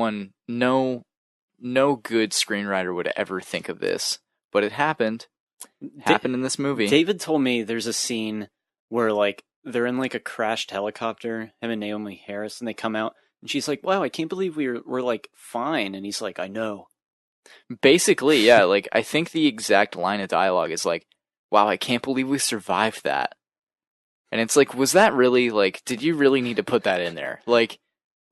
good screenwriter would ever think of this, but it happened. Happened in this movie. David told me there's a scene where like they're in like a crashed helicopter, him and Naomi Harris, and they come out, and she's like, "Wow, I can't believe we're like fine," and he's like, "I know." Basically, yeah. Like I think the exact line of dialogue is like, "Wow, I can't believe we survived that," and it's like, was that really like? Did you really need to put that in there? Like.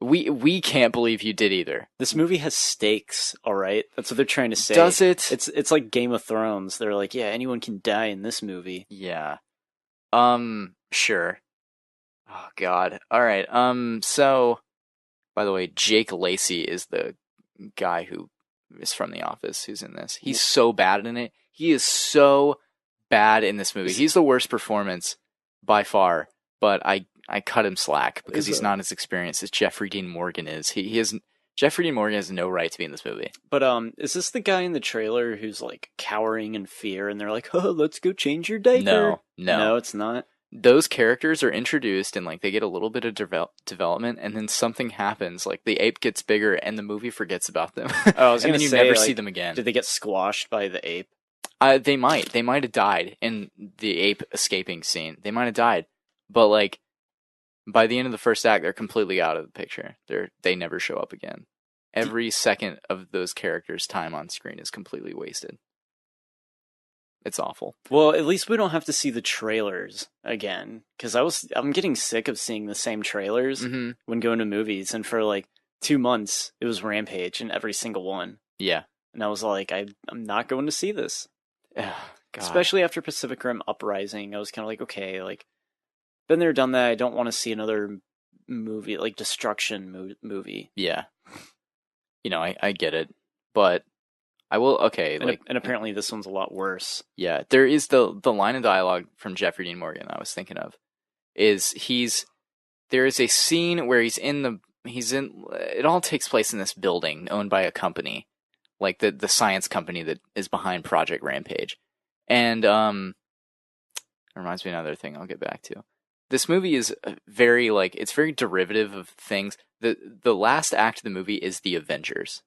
We can't believe you did either. This movie has stakes, all right? That's what they're trying to say. Does it? It's like Game of Thrones. They're like, yeah, anyone can die in this movie. Yeah. Sure. Oh God. All right. So, by the way, Jake Lacey is the guy who is from The Office who's in this. He's so bad in it. He is so bad in this movie. He's the worst performance by far, but I cut him slack because Is he's not as experienced as Jeffrey Dean Morgan is. Jeffrey Dean Morgan has no right to be in this movie. But is this the guy in the trailer who's like cowering in fear, and they're like, "Oh, let's go change your diaper"? No, it's not. Those characters are introduced and like they get a little bit of development, and then something happens. Like the ape gets bigger, and the movie forgets about them. Oh, I was and gonna then you say, never like, see them again. Did they get squashed by the ape? They might have died in the ape escaping scene. They might have died, but like by the end of the first act, they're completely out of the picture. They never show up again. Every second of those characters' time on screen is completely wasted. It's awful. Well, at least we don't have to see the trailers again, because I'm getting sick of seeing the same trailers when going to movies, and for like 2 months it was Rampage in every single one. Yeah, and I was like, I'm not going to see this. God. Especially after Pacific Rim Uprising, I was kind of like, okay, like been there, done that. I don't want to see another movie like destruction movie. Yeah, I get it, but I will. Okay, and apparently this one's a lot worse. Yeah, there is the line of dialogue from Jeffrey Dean Morgan I was thinking of. There is a scene where it all takes place in this building owned by a company, like the science company that is behind Project Rampage, and it reminds me of another thing I'll get back to. This movie is very it's very derivative of things. The last act of the movie is the Avengers.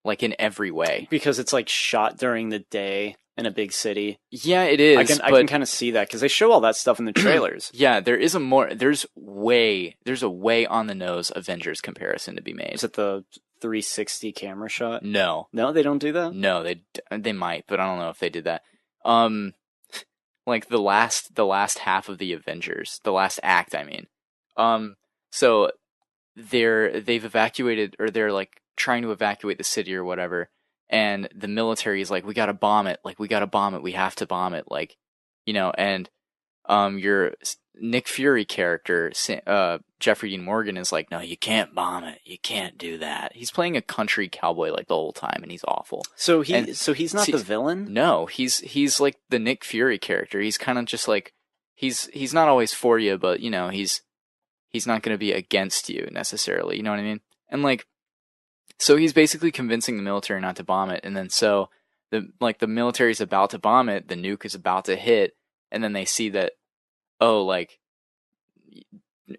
Like in every way, because it's like shot during the day in a big city. Yeah, it is. I can kind of see that because they show all that stuff in the trailers. Yeah, there's a way on the nose Avengers comparison to be made. Is it the 360 camera shot? No, they don't do that. No, they might, but I don't know if they did that. Like the last half of the Avengers, the last act, I mean. So they've evacuated, or they're like trying to evacuate the city or whatever, and the military is like, we gotta bomb it, we have to bomb it, and your Nick Fury character, Jeffrey Dean Morgan, is like, no, you can't bomb it, you can't do that. He's playing a country cowboy like the whole time, and he's awful. So he's not the villain? No, he's like the Nick Fury character. He's kind of just like, he's not always for you, but he's not going to be against you necessarily, you know what I mean? And so he's basically convincing the military not to bomb it, and then so the military's about to bomb it, the nuke is about to hit, and then they see that,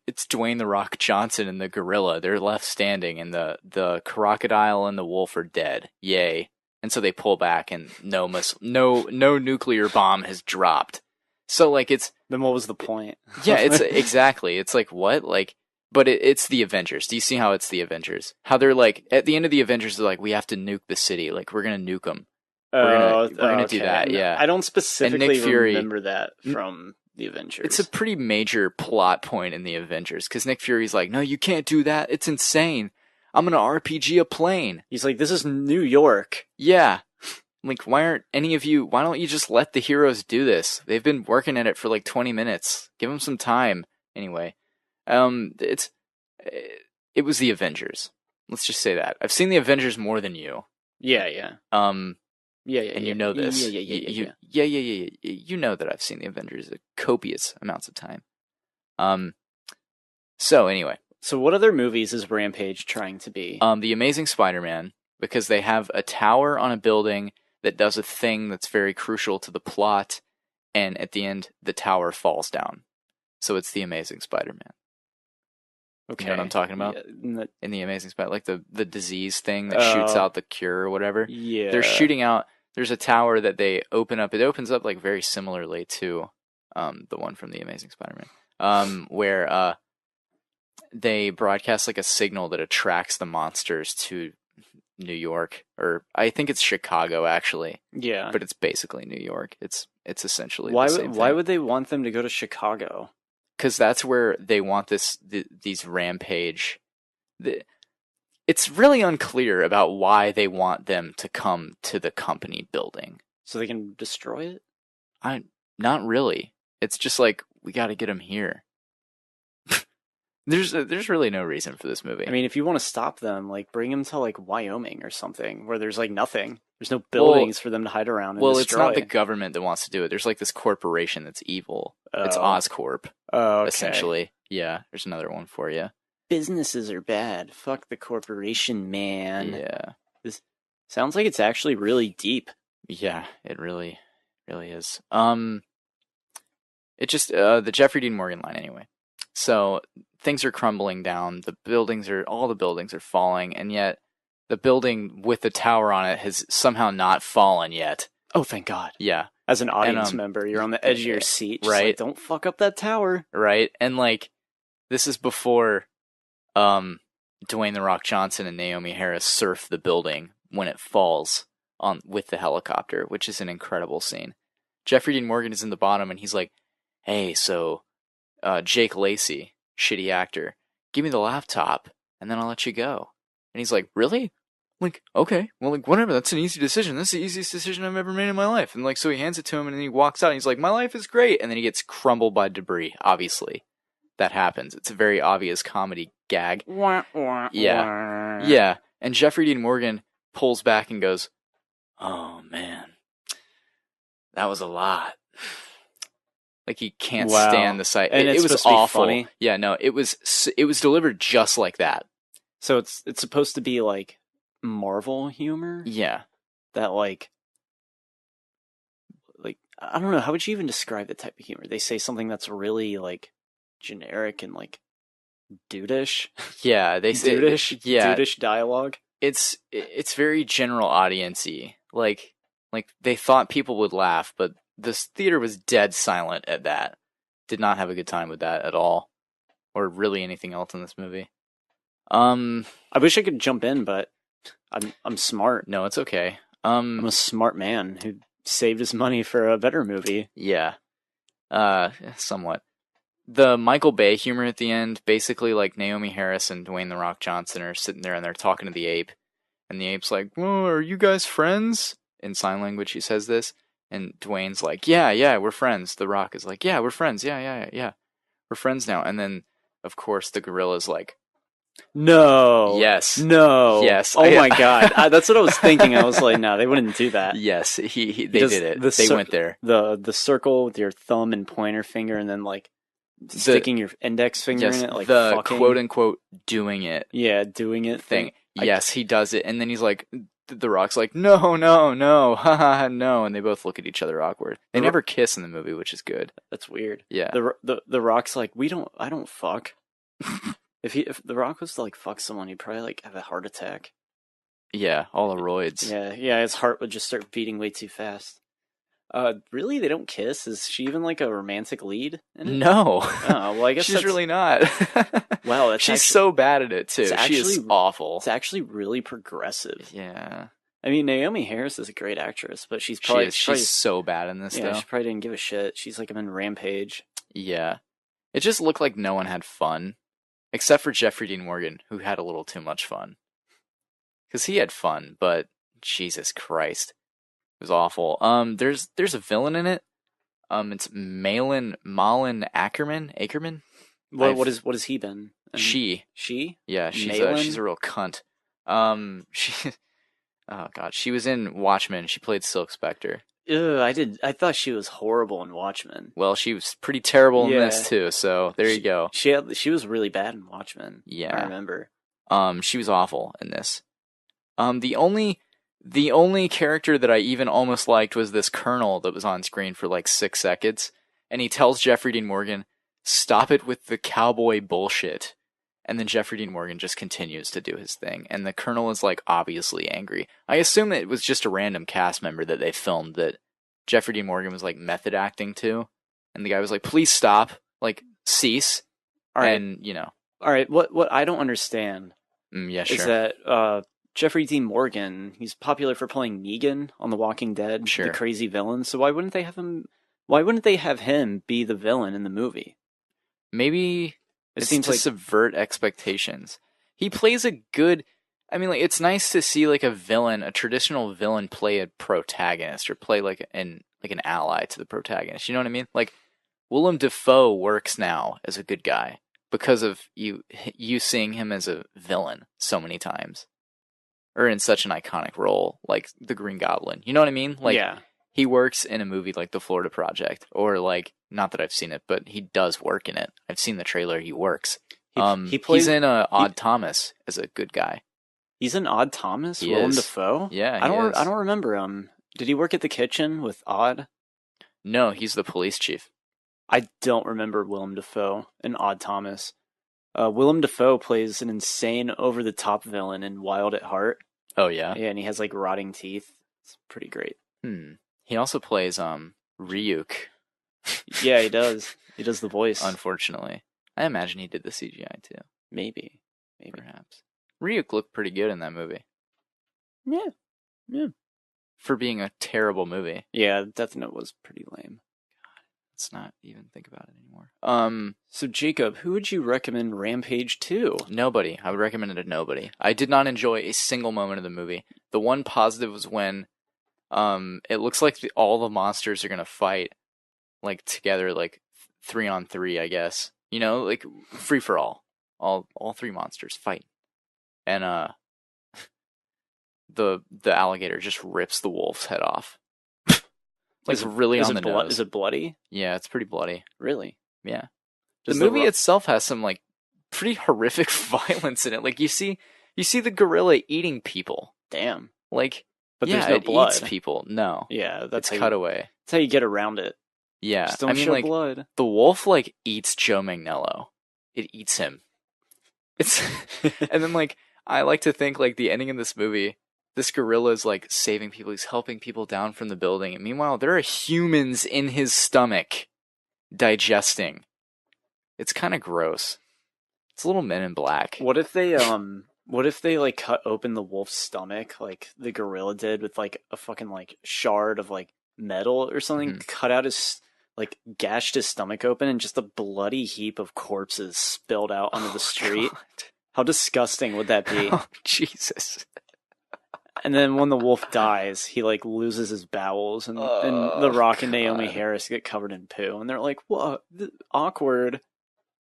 it's Dwayne "The Rock" Johnson and the gorilla. They're left standing, and the crocodile and the wolf are dead. Yay! And so they pull back, and no nuclear bomb has dropped. So then what was the point? Yeah, it's exactly. It's like, what? But it's the Avengers. Do you see how it's the Avengers? How they're at the end of the Avengers, they're like, we have to nuke the city. We're gonna nuke them. We're gonna do that. Yeah, I don't specifically remember that from the Avengers. It's a pretty major plot point in the Avengers because Nick Fury's like, no, you can't do that. It's insane. I'm gonna RPG a plane. He's like, this is New York. Yeah. Why don't you just let the heroes do this? They've been working at it for 20 minutes. Give them some time. Anyway. It was the Avengers. Let's just say that. I've seen the Avengers more than you. Yeah. Yeah. And you know this. Yeah. You know that I've seen the Avengers at copious amounts of time. So anyway. So what other movies is Rampage trying to be? The Amazing Spider-Man, because they have a tower on a building that does a thing that's very crucial to the plot, and at the end, the tower falls down. So it's the Amazing Spider-Man. Okay. You know what I'm talking about? Yeah, in the Amazing Spider, the disease thing that shoots out the cure or whatever. Yeah. They're shooting out. There's a tower that they open up. It opens up very similarly to the one from the Amazing Spider-Man, where they broadcast a signal that attracts the monsters to New York, or I think it's Chicago actually. Yeah. But it's basically New York. It's essentially why the same thing. Why would they want them to go to Chicago? Because that's where they want these Rampage. It's really unclear about why they want them to come to the company building. So they can destroy it? Not really. It's just we got to get them here. There's really no reason for this movie. I mean, if you want to stop them, like bring them to like Wyoming or something, where there's like nothing. There's no buildings for them to hide around and well, destroy. it's not the government that wants to do it. There's like this corporation that's evil. It's Oscorp, okay. essentially. Yeah, there's another one for you. Businesses are bad. Fuck the corporation, man. Yeah. This sounds like it's actually really deep. Yeah, it really is. It just the Jeffrey Dean Morgan line anyway. So things are crumbling down. All the buildings are falling, and yet the building with the tower on it has somehow not fallen yet. Oh, thank God. Yeah. As an audience member, you're on the edge of your seat. Just right. Like, don't fuck up that tower. Right. And like, this is before Dwayne "The Rock" Johnson and Naomi Harris surf the building when it falls with the helicopter, which is an incredible scene. Jeffrey Dean Morgan is in the bottom, and he's like, "Hey, so Jake Lacey, shitty actor, give me the laptop, and then I'll let you go." And he's like, "Really?" I'm like, okay, well, like, whatever, that's an easy decision. That's the easiest decision I've ever made in my life. And like, so he hands it to him, and then he walks out, and he's like, "My life is great." And then he gets crumbled by debris, obviously. That happens. It's a very obvious comedy gag. Yeah. Yeah. And Jeffrey Dean Morgan pulls back and goes, "Oh, man, that was a lot." Like, he can't stand the sight. And it was awful. Funny. Yeah, no, it was delivered just like that. So it's supposed to be like Marvel humor? Yeah. That like I don't know, how would you even describe the type of humor? They say something that's really like generic and like dudish. Yeah, they say dudish dialogue. It's very general audience-y. Like they thought people would laugh, but this theater was dead silent at that. Did not have a good time with that at all, or really anything else in this movie. I wish I could jump in, but I'm smart. No, it's okay. I'm a smart man who saved his money for a better movie. Yeah. Somewhat. The Michael Bay humor at the end, basically like Naomi Harris and Dwayne "The Rock" Johnson are sitting there and they're talking to the ape, and the ape's like, "Well, are you guys friends?" In sign language, he says this, and Dwayne's like, "Yeah, we're friends." The Rock is like, "Yeah, we're friends. Yeah. We're friends now." And then, of course, the gorilla's like, "No. Yes. No. Yes. Oh my God. That's what I was thinking. I was like, no, they wouldn't do that. Yes, they did it. They went there. The circle with your thumb and pointer finger, and then like sticking your index finger in it, like the fucking, quote unquote doing it. Yeah, doing it thing. Yes, he does it, and then he's like, the Rock's like, no, haha, no, and they both look at each other awkward. They never kiss in the movie, which is good. That's weird. Yeah. The Rock's like, I don't fuck. If the Rock was to like fuck someone, he'd probably like have a heart attack. Yeah, all the roids. Yeah, his heart would just start beating way too fast. Really? They don't kiss? Is she even like a romantic lead in it? No. Oh, well, I guess she's really not. Wow, she's so bad at it too. She is awful. It's actually really progressive. Yeah. I mean, Naomi Harris is a great actress, but she's so bad in this. Yeah, though. She probably didn't give a shit. She's like, I'm in Rampage. Yeah, it just looked like no one had fun, except for Jeffrey Dean Morgan, who had a little too much fun. Because he had fun, but Jesus Christ. It was awful. There's a villain in it. It's Malin Ackerman. What has he been? She. Yeah, she's a real cunt. Oh god, she was in Watchmen. She played Silk Spectre. I thought she was horrible in Watchmen. Well, she was pretty terrible in this too. So there you go. She was really bad in Watchmen. Yeah, I remember. She was awful in this. The only character that I even almost liked was this colonel that was on screen for like 6 seconds, and he tells Jeffrey Dean Morgan, "Stop it with the cowboy bullshit." And then Jeffrey Dean Morgan just continues to do his thing, and the colonel is like obviously angry. I assume that it was just a random cast member that they filmed that Jeffrey Dean Morgan was like method acting to, and the guy was like, "Please stop, like cease." All right. And all right. What I don't understand is that Jeffrey Dean Morgan, he's popular for playing Negan on The Walking Dead, the crazy villain. So why wouldn't they have him? Why wouldn't they have him be the villain in the movie? Maybe it seems to subvert expectations. He plays a good. I mean, like, it's nice to see like a traditional villain, play a protagonist or play like an ally to the protagonist. You know what I mean? Like Willem Dafoe works now as a good guy, because of you seeing him as a villain so many times, or in such an iconic role like the Green Goblin. You know what I mean? Like, yeah. he works in a movie like The Florida Project, or like, not that I've seen it, but he does work in it. I've seen the trailer. He works. He plays he's in Odd Thomas as a good guy. He's in Odd Thomas. He Willem is. Dafoe. Yeah, I he is. don't remember him. Did he work at the kitchen with Odd? No, he's the police chief. I don't remember Willem Dafoe in Odd Thomas. Willem Dafoe plays an insane, over-the-top villain in Wild at Heart. Oh yeah. Yeah, and he has like rotting teeth. It's pretty great. He also plays Ryuk. Yeah, he does. He does the voice. Unfortunately, I imagine he did the CGI too. Maybe. Perhaps. Ryuk looked pretty good in that movie. Yeah. For being a terrible movie. Yeah, Death Note was pretty lame. Let's not even think about it anymore. So Jacob, who would you recommend Rampage to? Nobody. I would recommend it to nobody. I did not enjoy a single moment of the movie. The one positive was when it looks like all the monsters are gonna fight like together, like 3-on-3, I guess. You know, like free for all. All three monsters fight. And the alligator just rips the wolf's head off. Like, really on the nose. Is it bloody? Yeah, it's pretty bloody. Really? Yeah. The movie itself has some like pretty horrific violence in it. Like, you see the gorilla eating people. Damn. Like, but yeah, there's no it blood. eats people. No. Yeah, that's it's cutaway. That's how you get around it. Yeah, Just don't show like, blood. The wolf like eats Joe Manganiello. It eats him. It's and then like I like to think like the ending of this movie, this gorilla is like saving people. He's helping people down from the building, and meanwhile there are humans in his stomach digesting. It's kind of gross. It's a little Men in Black. What if they like cut open the wolf's stomach like the gorilla did with like a fucking like shard of like metal or something, cut out his like gashed his stomach open and just a bloody heap of corpses spilled out onto the street. God. How disgusting would that be? Oh, Jesus. And then when the wolf dies, he like loses his bowels, and The Rock and Naomi Harris get covered in poo, and they're like, "What? Awkward."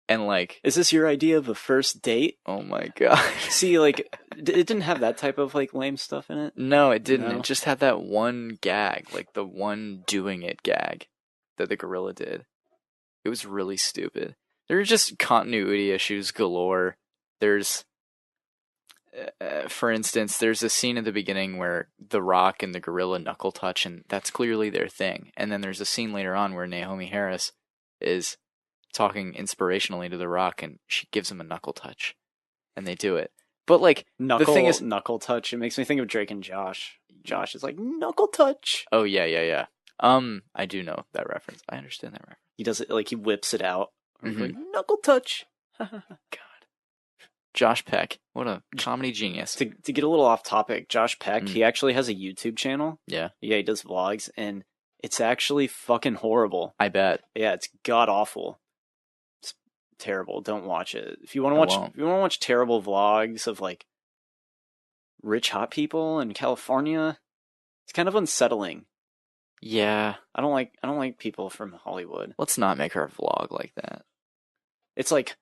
And like, is this your idea of a first date? Oh my god. See, like, it didn't have that type of like lame stuff in it. No, it didn't. No? It just had that one gag, like the one doing it gag that the gorilla did. It was really stupid. There are just continuity issues galore. There's, for instance, there's a scene at the beginning where The Rock and the gorilla knuckle touch, and that's clearly their thing. And then there's a scene later on where Naomi Harris is talking inspirationally to The Rock, and she gives him a knuckle touch, and they do it. But like, the thing is, knuckle touch. It makes me think of Drake and Josh. Josh is like knuckle touch. Oh yeah. I do know that reference. I understand that reference. He does it like he whips it out. Like, knuckle touch. God. Josh Peck, what a comedy genius. To get a little off topic, Josh Peck, he actually has a YouTube channel. Yeah. Yeah, he does vlogs, and it's actually fucking horrible. I bet. Yeah, it's god awful. It's terrible. Don't watch it. If you want to watch terrible vlogs of like rich hot people in California, it's kind of unsettling. Yeah. I don't like people from Hollywood. Let's not make our vlog like that. It's like,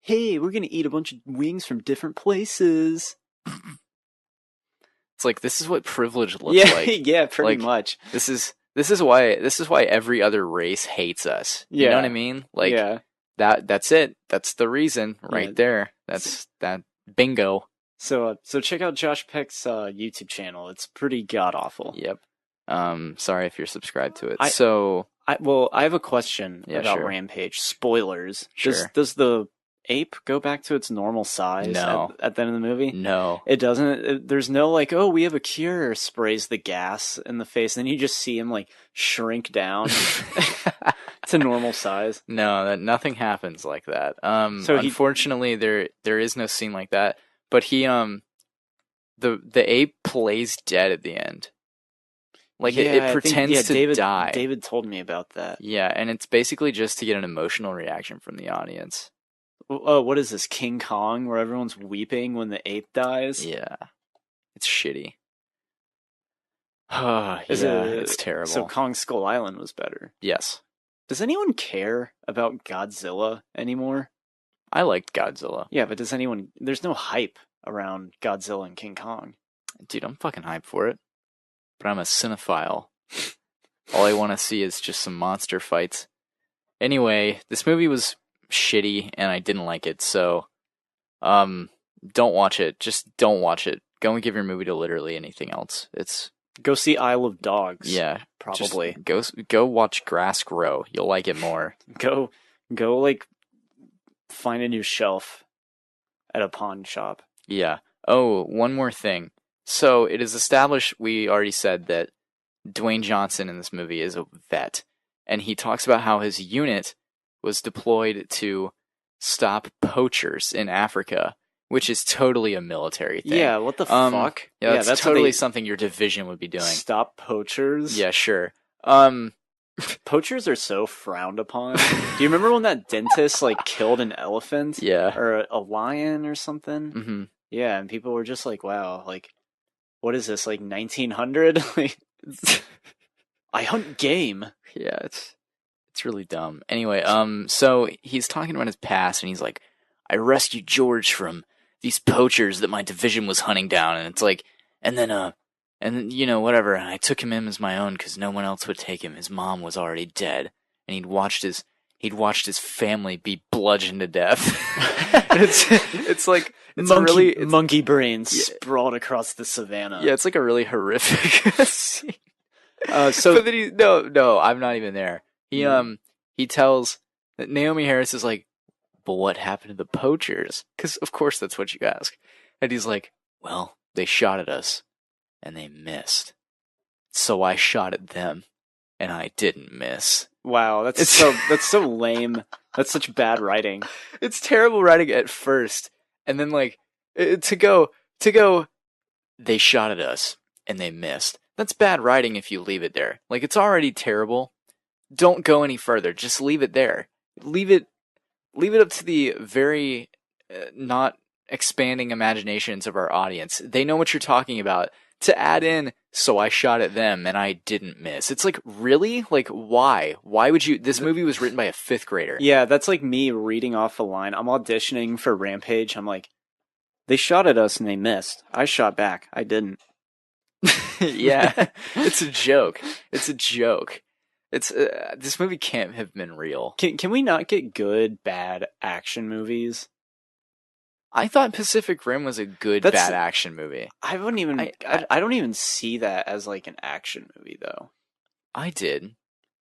hey, we're gonna eat a bunch of wings from different places. It's like, this is what privilege looks like. Yeah, pretty like, much. This is why every other race hates us. Yeah. You know what I mean? Like, that's it. That's the reason right there. That's that bingo. So check out Josh Peck's YouTube channel. It's pretty god awful. Yep. Sorry if you're subscribed to it. I have a question about Rampage. Spoilers. Sure. Does the ape go back to its normal size at the end of the movie? No. It doesn't. There's no like, oh, we have a cure, sprays the gas in the face, and then you just see him like shrink down to normal size. No, nothing happens like that. Unfortunately, there is no scene like that. But he the ape plays dead at the end. Like, it pretends to die. David told me about that. Yeah, and it's basically just to get an emotional reaction from the audience. Oh, what is this, King Kong, where everyone's weeping when the ape dies? Yeah. It's shitty. It's terrible. So Kong Skull Island was better. Yes. Does anyone care about Godzilla anymore? I liked Godzilla. Yeah, but there's no hype around Godzilla and King Kong. Dude, I'm fucking hyped for it. But I'm a cinephile. All I want to see is just some monster fights. Anyway, this movie was shitty and I didn't like it, so don't watch it. Just don't watch it. Go and give your movie to literally anything else. Go see Isle of Dogs. Yeah, probably. Go watch Grass Grow. You'll like it more. Go like find a new shelf at a pawn shop. Yeah. Oh, one more thing. So it is established, we already said that Dwayne Johnson in this movie is a vet, and he talks about how his unit was deployed to stop poachers in Africa, which is totally a military thing. Yeah, what the fuck? Yeah, that's totally something your division would be doing. Stop poachers? Yeah, sure. Poachers are so frowned upon. Do you remember when that dentist like killed an elephant? Yeah. Or a lion or something? Mm-hmm. Yeah, and people were just like, wow, like, what is this, like 1900? I hunt game. Yeah, it's really dumb. Anyway, so he's talking about his past, and he's like, I rescued George from these poachers that my division was hunting down, and it's like, and then you know, whatever, and I took him in as my own because no one else would take him. His mom was already dead, and he'd watched his family be bludgeoned to death. it's like monkey brains sprawled across the savannah. Yeah, it's like a really horrific scene. But then no, I'm not even there. He tells that Naomi Harris is like, but what happened to the poachers? Because of course that's what you ask. And he's like, well, they shot at us and they missed, so I shot at them and I didn't miss. Wow, that's so lame. That's such bad writing. It's terrible writing at first, and then like to go. They shot at us and they missed. That's bad writing if you leave it there. Like, it's already terrible. Don't go any further. Just leave it there. Leave it up to the very not expanding imaginations of our audience. They know what you're talking about. To add in, so I shot at them and I didn't miss. It's like, really? Like, why? Why would you? This movie was written by a 5th grader. Yeah, that's like me reading off a line. I'm auditioning for Rampage. I'm like, they shot at us and they missed. I shot back. I didn't. Yeah, it's a joke. It's a joke. It's this movie can't have been real. Can we not get good, bad action movies? I thought Pacific Rim was a good bad action movie. I wouldn't even. I don't even see that as like an action movie though. I did,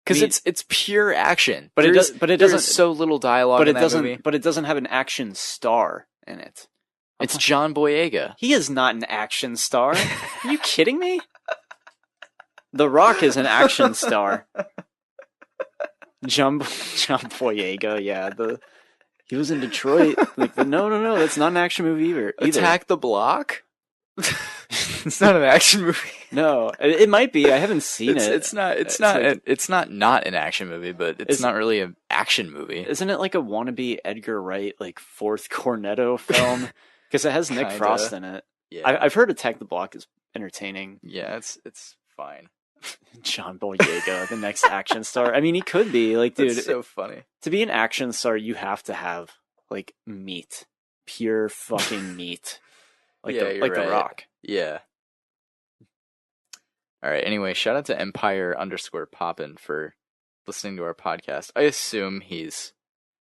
because it's pure action. But it doesn't. There's so little dialogue. But in it that doesn't. movie. But it doesn't have an action star in it. It's John Boyega. He is not an action star. Are you kidding me? The Rock is an action star. John Boyega, yeah. He was in Detroit. Like, no, that's not an action movie either. Attack the Block? It's not an action movie. No, it might be. I haven't seen it. It's not an action movie, but it's not really an action movie. Isn't it like a wannabe Edgar Wright, like 4th Cornetto film? Because it has Nick Frost in it. Yeah, I've heard Attack the Block is entertaining. Yeah, it's fine. John Boyega, the next action star. I mean, he could be like, dude. It's so funny. To be an action star, you have to have like meat, pure fucking meat, like The Rock. Yeah. All right. Anyway, shout out to Empire_Poppin for listening to our podcast. I assume he's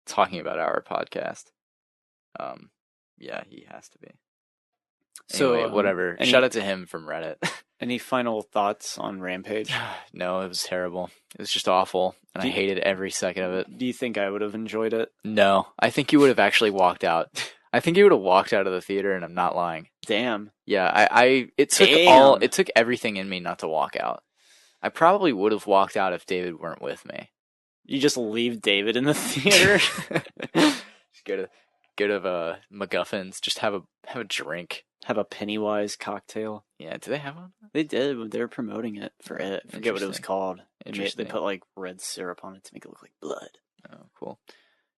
talking about our podcast. Yeah, he has to be. Anyway, so whatever. Shout out to him from Reddit. Any final thoughts on Rampage? No, it was terrible. It was just awful, and I hated every second of it. Do you think I would have enjoyed it? No, I think you would have actually walked out. I think you would have walked out of the theater, and I'm not lying. Damn. Yeah, it took everything in me not to walk out. I probably would have walked out if David weren't with me. You just leave David in the theater? Just go to MacGuffin's, just have a drink. Have a Pennywise cocktail. Yeah, do they have one? They did. They were promoting it for it. I forget what it was called. They put like red syrup on it to make it look like blood. Oh, cool.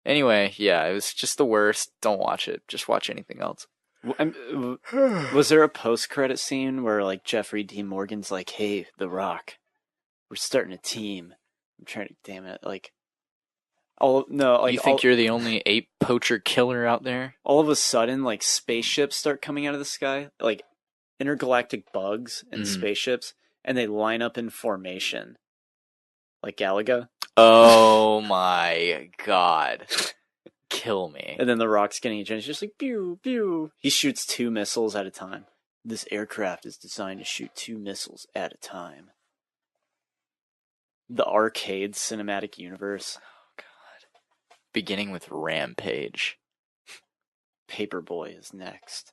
Anyway, yeah, it was just the worst. Don't watch it. Just watch anything else. Was there a post-credit scene where like Jeffrey D. Morgan's like, "Hey, The Rock, we're starting a team. I'm trying to, damn it, like, You think you're the only ape poacher killer out there? All of a sudden, like, spaceships start coming out of the sky, like intergalactic bugs and spaceships, and they line up in formation, like Galaga. Oh my god. Kill me. And then the Rock's getting each, and it's just like, pew, pew. He shoots 2 missiles at a time. This aircraft is designed to shoot 2 missiles at a time. The arcade cinematic universe. Oh god. Beginning with Rampage. Paperboy is next.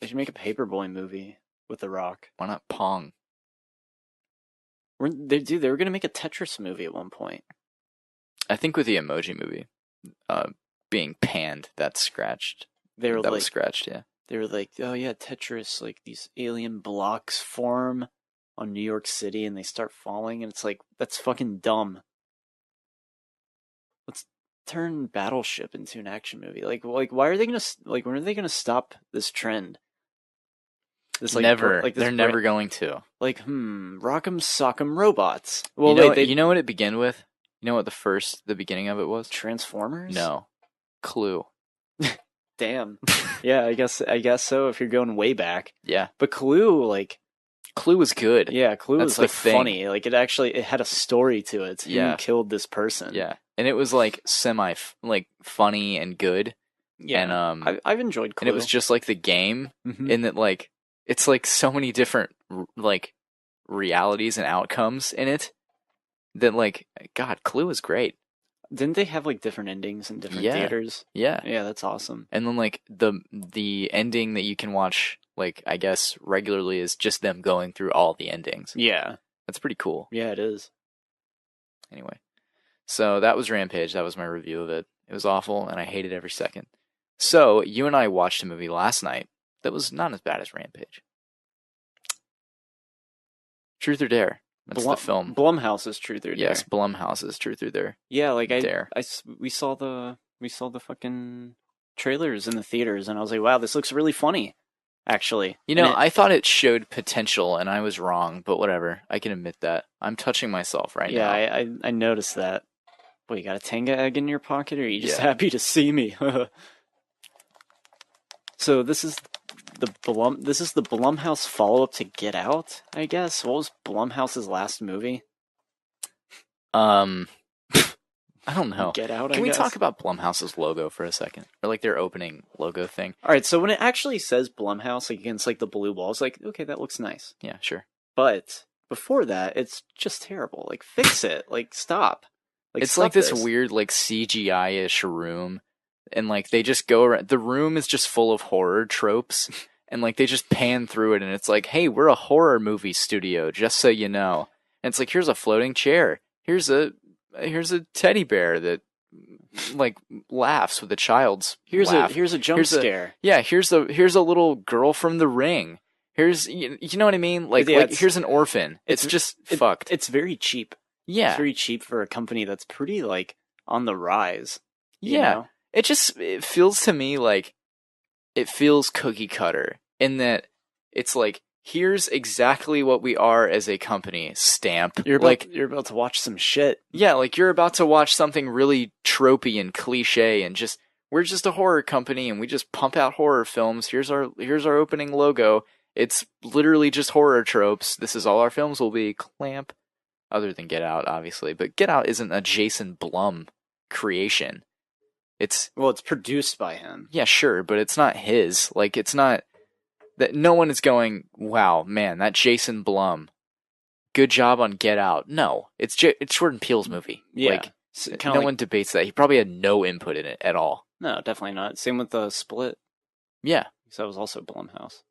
They should make a Paperboy movie with The Rock. Why not Pong? They were going to make a Tetris movie at one point. I think with the Emoji movie being panned, that's scratched. That was scratched, yeah. They were like, oh yeah, Tetris, like these alien blocks form on New York City and they start falling, and it's like, that's fucking dumb. Let's turn Battleship into an action movie. Like why are they gonna, like, when are they gonna stop this trend? This, like, never. They're never going to. Like, Rock'em Sock'em Robots. Well, you know what it began with? You know what the beginning of it was? Transformers? No. Clue. Damn. Yeah, I guess so, if you're going way back. Yeah. But Clue was good. Yeah, Clue was, like, funny. Like, it had a story to it. Who killed this person? Yeah. And it was, like, funny and good. Yeah. And I've enjoyed Clue. And it was just like the game, in that, like, it's like so many different, like, realities and outcomes in it that, like, God, Clue is great. Didn't they have, like, different endings in different theaters? Yeah. Yeah, that's awesome. And then, like, the ending that you can watch, like, I guess regularly is just them going through all the endings. Yeah. That's pretty cool. Yeah, it is. Anyway. So that was Rampage. That was my review of it. It was awful, and I hated every second. So, you and I watched a movie last night that was not as bad as Rampage. Truth or Dare. That's the film. Blumhouse's Truth or Dare. Yes, Blumhouse's Truth or Dare. Yeah, like Dare. we saw the fucking trailers in the theaters, and I was like, wow, this looks really funny, actually. You know, I thought it showed potential, and I was wrong, but whatever. I can admit that. I'm touching myself right now. Yeah, I noticed that. What, you got a Tenga egg in your pocket, or are you just happy to see me? So this is the Blumhouse follow-up to Get Out, I guess. What was Blumhouse's last movie? I don't know. Get Out, Can we talk about Blumhouse's logo for a second? Or, like, their opening logo thing? Alright, so when it actually says Blumhouse, like, against, like, the blue walls, like, okay, that looks nice. Yeah, sure. But before that, it's just terrible. Like, fix it. Like, stop. Like, it's like this weird, like, CGI-ish room. And, like, they just go around. The room is just full of horror tropes. And, like, they just pan through it. And it's like, hey, we're a horror movie studio, just so you know. And it's like, here's a floating chair. Here's a teddy bear that, like, laughs with a child's laugh. Here's a jump scare. Here's a little girl from The Ring. Here's, you know what I mean? Like, here's an orphan. It's just fucked. It's very cheap. Yeah. It's very cheap for a company that's pretty, like, on the rise. You Yeah. know? It feels to me like it feels cookie cutter in that it's like, here's exactly what we are as a company, stamp. You're about to watch some shit. Yeah, like you're about to watch something really tropey and cliche and we're just a horror company and we just pump out horror films. Here's our opening logo. It's literally just horror tropes. This is all our films will be. Clamp. Other than Get Out, obviously. But Get Out isn't a Jason Blum creation. It's produced by him. Yeah, sure, but it's not his. Like, it's not that no one is going, wow, man, that Jason Blum, good job on Get Out. No, it's Jordan Peele's movie. Yeah, like, no one debates that. He probably had no input in it at all. No, definitely not. Same with the Split. Yeah, because that was also Blumhouse.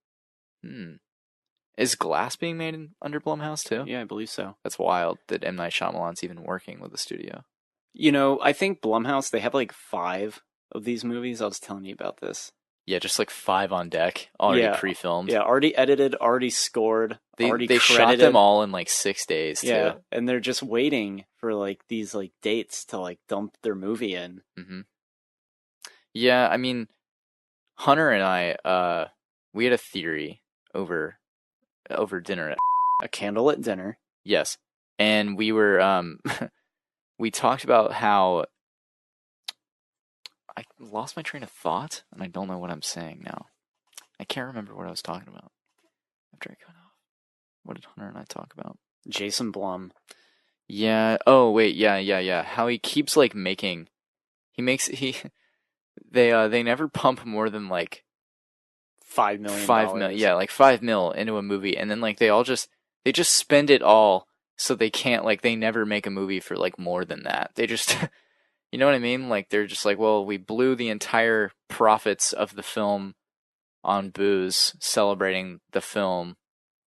Is Glass being made under Blumhouse too? Yeah, I believe so. That's wild that M. Night Shyamalan's even working with the studio. You know, I think Blumhouse, they have like 5 of these movies. I was telling you about this. Yeah, just like 5 on deck, already pre-filmed. Yeah, already edited, already scored, already credited. Shot them all in like 6 days, too. Yeah, and they're just waiting for like these like dates to like dump their movie in. Mm-hmm. Yeah, I mean, Hunter and I, we had a theory over dinner. A candlelit dinner. Yes. And we were, we talked about how I lost my train of thought, and I don't know what I'm saying now. I can't remember what I was talking about after I cut off. What did Hunter and I talk about? Jason Blum. Yeah. Oh wait. Yeah. How he keeps like making. They never pump more than like $5 million. 5 million. Yeah, like 5 mil into a movie, and then like they just spend it all, so they can't like they never make a movie for like more than that. They just you know what I mean? Like they're just like, well, we blew the entire profits of the film on booze celebrating the film.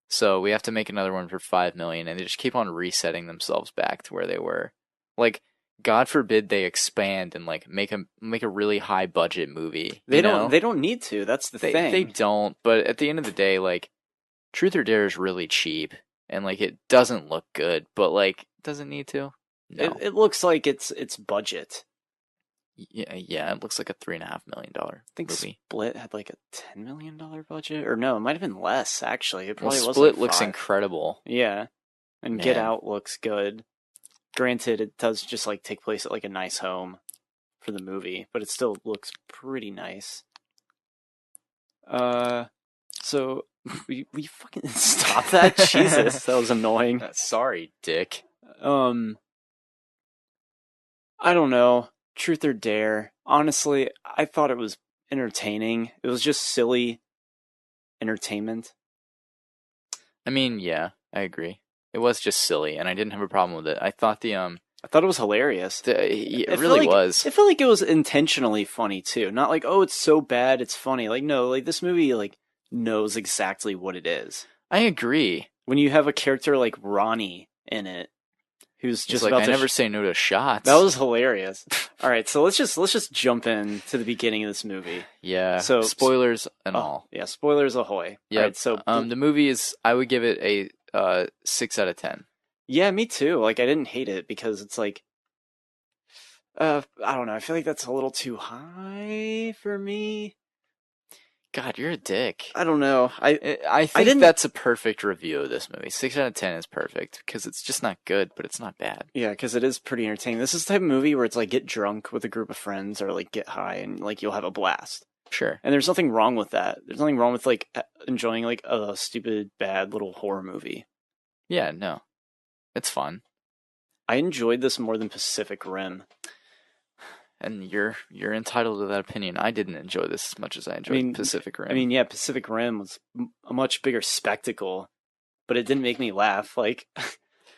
So we have to make another one for 5 million, and they just keep on resetting themselves back to where they were. Like, God forbid they expand and like make a really high budget movie. They don't need to. That's the thing. They don't. But at the end of the day, like, Truth or Dare is really cheap, and like it doesn't look good, but like it doesn't need to. No. It looks like it's budget. Yeah, it looks like a $3.5 million I think movie. Split had like a $10 million budget, or no, it might have been less actually. It probably was. Split like looks 5. incredible. Yeah, and Man. Get Out looks good. Granted, it does just like take place at like a nice home for the movie, but it still looks pretty nice. So we fucking stop that. Jesus, that was annoying. Sorry, Dick. I don't know. Truth or Dare. Honestly, I thought it was entertaining. It was just silly entertainment. I mean, yeah, I agree. It was just silly, and I didn't have a problem with it. I thought I thought it was hilarious. It really was. It felt like it was intentionally funny too. Not like, oh, it's so bad, it's funny. Like, no, like this movie like knows exactly what it is. I agree. When you have a character like Ronnie in it, who's just like, about I never say no to shots. That was hilarious. All right, so let's just jump in to the beginning of this movie. Yeah. So spoilers and all. Yeah, spoilers ahoy. Yeah. All right, so the movie is. I would give it a 6 out of 10. Yeah, me too. Like I didn't hate it because it's like, I don't know. I feel like that's a little too high for me. God, you're a dick. I don't know. I think that's a perfect review of this movie. 6 out of 10 is perfect because it's just not good, but it's not bad. Yeah, because it is pretty entertaining. This is the type of movie where it's like get drunk with a group of friends or like get high and like you'll have a blast. Sure. And there's nothing wrong with that. There's nothing wrong with like enjoying like a stupid bad little horror movie. Yeah, no. It's fun. I enjoyed this more than Pacific Rim. And you're entitled to that opinion. I didn't enjoy this as much as I enjoyed Pacific Rim. I mean, yeah, Pacific Rim was a much bigger spectacle, but it didn't make me laugh like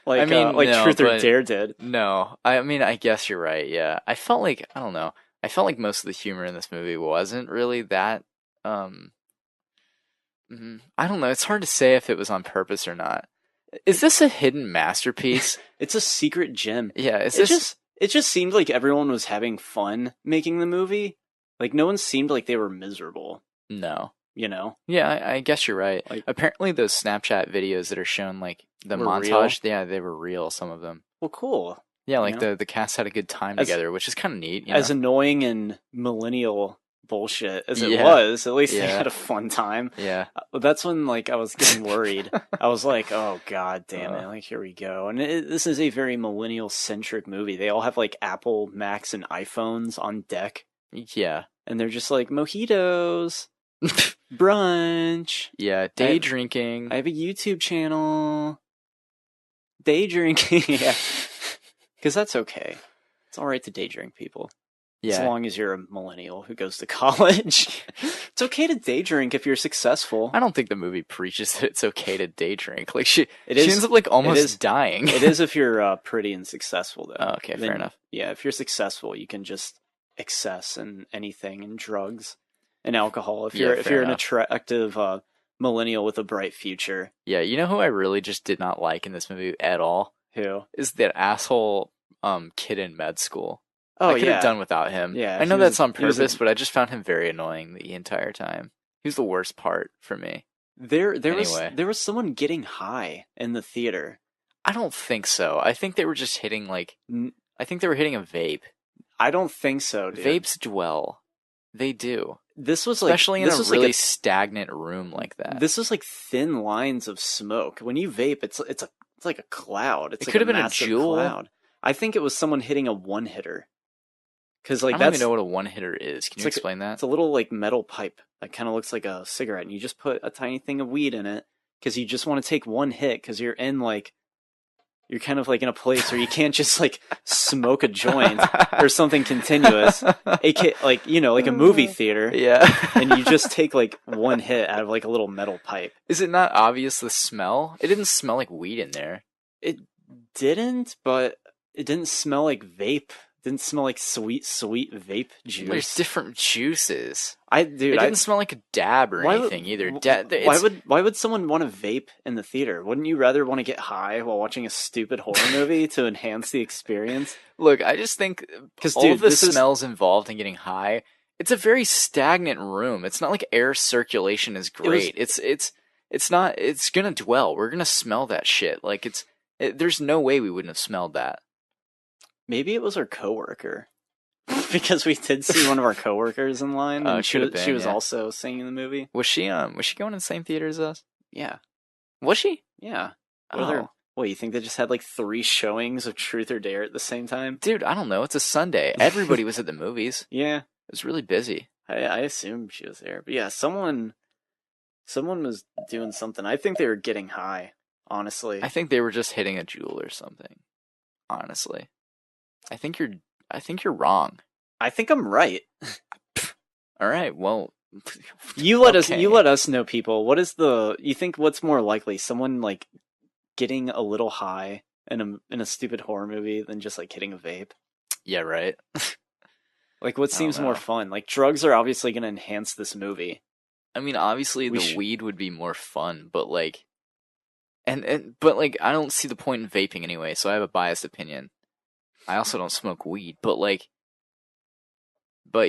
Truth or Dare did. No, I mean, I guess you're right. Yeah, I felt like I don't know. I felt like most of the humor in this movie wasn't really that. I don't know. It's hard to say if it was on purpose or not. Is this a hidden masterpiece? It's a secret gem. Yeah, It just seemed like everyone was having fun making the movie. Like, no one seemed like they were miserable. No. You know? Yeah, I guess you're right. Like, apparently those Snapchat videos that are shown, like, the montage, yeah, they were real, some of them. Well, cool. Yeah, like, the cast had a good time together, which is kind of neat. As annoying and millennial bullshit as it was, at least they had a fun time. Yeah. But that's when, like, I was getting worried. I was like, oh, god damn it. Like, here we go. And this is a very millennial-centric movie. They all have, like, Apple, Macs, and iPhones on deck. Yeah. And they're just like, mojitos, brunch. Yeah, day drinking. I have a YouTube channel. Day drinking. Yeah. Because that's okay. It's all right to day drink, people. Yeah. As long as you're a millennial who goes to college. It's okay to day drink if you're successful. I don't think the movie preaches that it's okay to day drink. Like she ends up like almost dying. It is if you're pretty and successful, though. Oh, okay, fair enough. Yeah, if you're successful, you can just excess in anything, and drugs and alcohol. If you're an attractive millennial with a bright future. Yeah, you know who I really just did not like in this movie at all? Who? Is that asshole kid in med school. Oh, I could have done without him. Yeah, I know that's on purpose, but I just found him very annoying the entire time. He was the worst part for me. There was someone getting high in the theater. I don't think so. I think they were just hitting I think they were hitting a vape. I don't think so, dude. Vapes dwell. They do. This was especially in a really stagnant room like that. This was like thin lines of smoke. When you vape, it's like a cloud. It could have been a jewel. Cloud. I think it was someone hitting a one-hitter. Because like I don't even know what a one-hitter is. Can you explain that? It's a little like metal pipe that kind of looks like a cigarette, and you just put a tiny thing of weed in it because you just want to take one hit because you're kind of like in a place where you can't just like smoke a joint or something continuous, like like a movie theater. Yeah. And you just take like one hit out of like a little metal pipe. Is it not obvious the smell? It didn't smell like weed in there. It didn't, but it didn't smell like vape. Didn't smell like sweet vape juice. There's different juices. It didn't smell like a dab or anything either. Why would someone want to vape in the theater? Wouldn't you rather want to get high while watching a stupid horror movie to enhance the experience? Look, I just think because all of the smells involved in getting high, it's a very stagnant room. It's not like air circulation is great. It's not. It's gonna dwell. We're gonna smell that shit. Like there's no way we wouldn't have smelled that. Maybe it was our coworker, because we did see one of our coworkers in line. And she was also singing the movie. Was she going in the same theater as us? Yeah. Was she? Yeah. Oh. What, you think they just had like 3 showings of Truth or Dare at the same time? Dude, I don't know. It's a Sunday. Everybody was at the movies. Yeah. It was really busy. I assume she was there. But yeah, someone was doing something. I think they were getting high, honestly. I think they were just hitting a jewel or something. Honestly. I think you're wrong. I think I'm right. All right. Well, you let us know, people. You think what's more likely, someone like getting a little high in a stupid horror movie than just like hitting a vape? Yeah, right. Like what seems more fun? Like drugs are obviously going to enhance this movie. I mean, obviously the weed would be more fun, but like but like I don't see the point in vaping anyway, so I have a biased opinion. I also don't smoke weed, but like I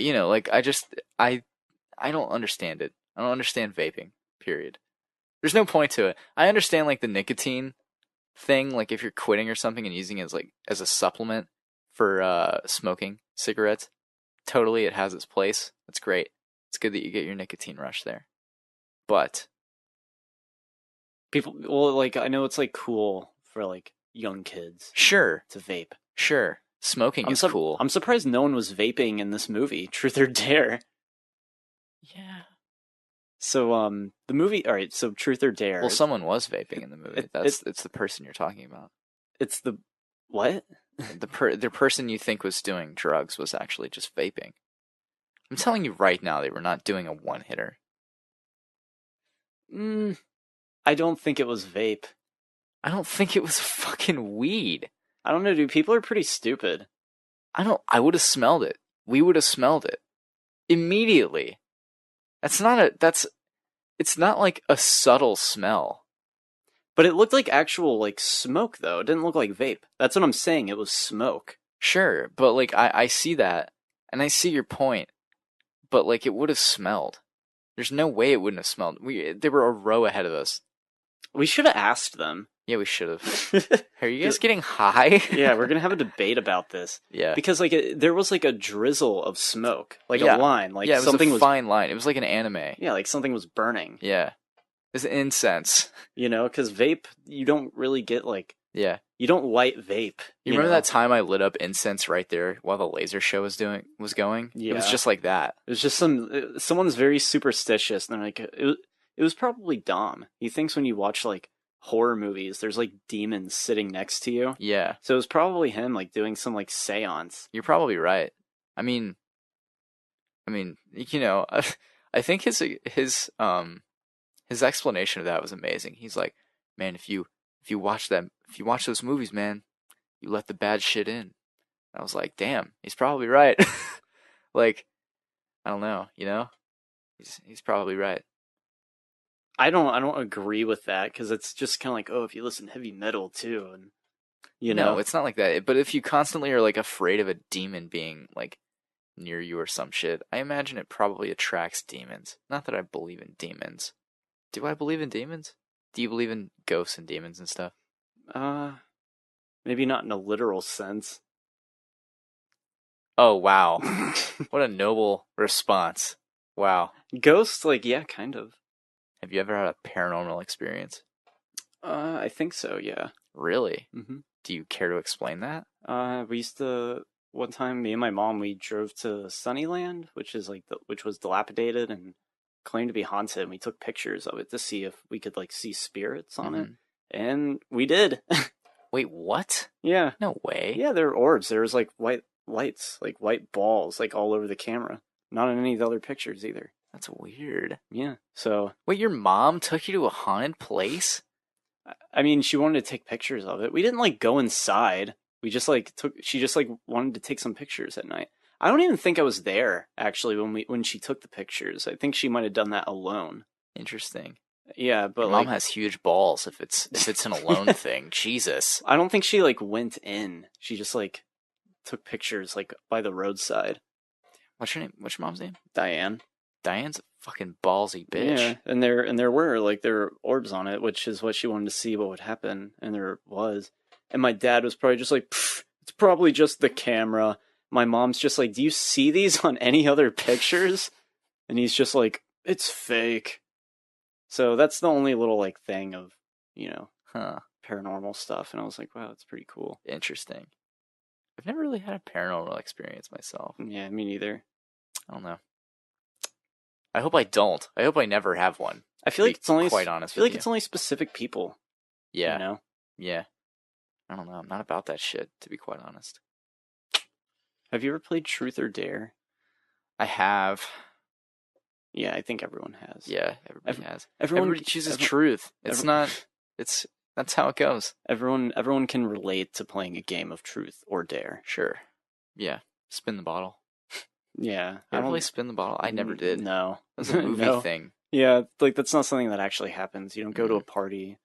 don't understand it. I don't understand vaping, period. There's no point to it. I understand like the nicotine thing, like if you're quitting or something and using it as a supplement for smoking cigarettes, totally it has its place. That's great. It's good that you get your nicotine rush there. But people, well, like I know it's like cool for like young kids. Sure. To vape. Sure. Smoking is cool. I'm surprised no one was vaping in this movie, Truth or Dare. Yeah. So the movie, all right, so Truth or Dare. Well, someone was vaping in the movie. It's the person you're talking about. It's the what? The person you think was doing drugs was actually just vaping. I'm telling you right now, they were not doing a one-hitter. I don't think it was vape. I don't think it was fucking weed. I don't know, dude. People are pretty stupid. I would have smelled it. We would have smelled it immediately. It's not like a subtle smell. But it looked like actual like smoke though. It didn't look like vape. That's what I'm saying. It was smoke. Sure, but like I see that and I see your point. But like it would have smelled. There's no way it wouldn't have smelled. They were a row ahead of us. We should have asked them. Yeah, we should have. Are you guys getting high? Yeah, we're gonna have a debate about this. Yeah, because like there was like a drizzle of smoke, like a line, like it was something a fine line. It was like an anime. Yeah, like something was burning. Yeah, it's incense. Because vape, you don't really get like. Yeah, you don't light vape. You remember that time I lit up incense right there while the laser show was going? Yeah, it was just like that. It was just someone's very superstitious, and they're like it was probably Dom. He thinks when you watch like horror movies, there's like demons sitting next to you. Yeah. So it was probably him like doing some like seance. You're probably right. I mean, I think his explanation of that was amazing. He's like, man, if you watch those movies, man, you let the bad shit in. And I was like, damn, he's probably right. Like, I don't know, he's probably right. I don't agree with that because it's just kind of like, oh, if you listen to heavy metal too, and No, it's not like that. But if you constantly are like afraid of a demon being like near you or some shit, I imagine it probably attracts demons. Not that I believe in demons. Do I believe in demons? Do you believe in ghosts and demons and stuff? Maybe not in a literal sense. Oh wow, what a noble response! Wow, ghosts, like yeah, kind of. Have you ever had a paranormal experience? I think so, yeah. Really? Mm-hmm. Do you care to explain that? We used to one time, me and my mom, we drove to Sunnyland, which is like which was dilapidated and claimed to be haunted, and we took pictures of it to see if we could like see spirits on it, and we did. Wait, what? Yeah. No way. Yeah, there were orbs. There was like white lights, like white balls, like all over the camera. Not in any of the other pictures either. That's weird. Yeah. So. Wait, your mom took you to a haunted place? I mean, she wanted to take pictures of it. We didn't like go inside. We just like she just like wanted to take some pictures at night. I don't even think I was there actually when she took the pictures. I think she might have done that alone. Interesting. Yeah, but your like, mom has huge balls if it's an alone thing. Jesus. I don't think she like went in. She just like took pictures like by the roadside. What's your name? What's your mom's name? Diane. Diane's a fucking ballsy bitch. Yeah, and there were orbs on it, which is what she wanted to see what would happen, and there was. And my dad was probably just like, it's probably just the camera. My mom's just like, do you see these on any other pictures? And he's just like, it's fake. So that's the only little like thing of, paranormal stuff. And I was like, wow, that's pretty cool. Interesting. I've never really had a paranormal experience myself. Yeah, me neither. I don't know. I hope I don't. I hope I never have one. I feel like it's only quite honest. I feel like it's only specific people. Yeah. You know? Yeah. I don't know. I'm not about that shit, to be quite honest. Have you ever played Truth or Dare? I have. Yeah, I think everyone has. Yeah, everybody has. Everybody chooses truth. That's how it goes. Everyone can relate to playing a game of Truth or Dare. Sure. Yeah. Spin the bottle. Yeah. I don't really spin the bottle. I never did. No. That's a movie thing. Yeah, like that's not something that actually happens. You don't go to a party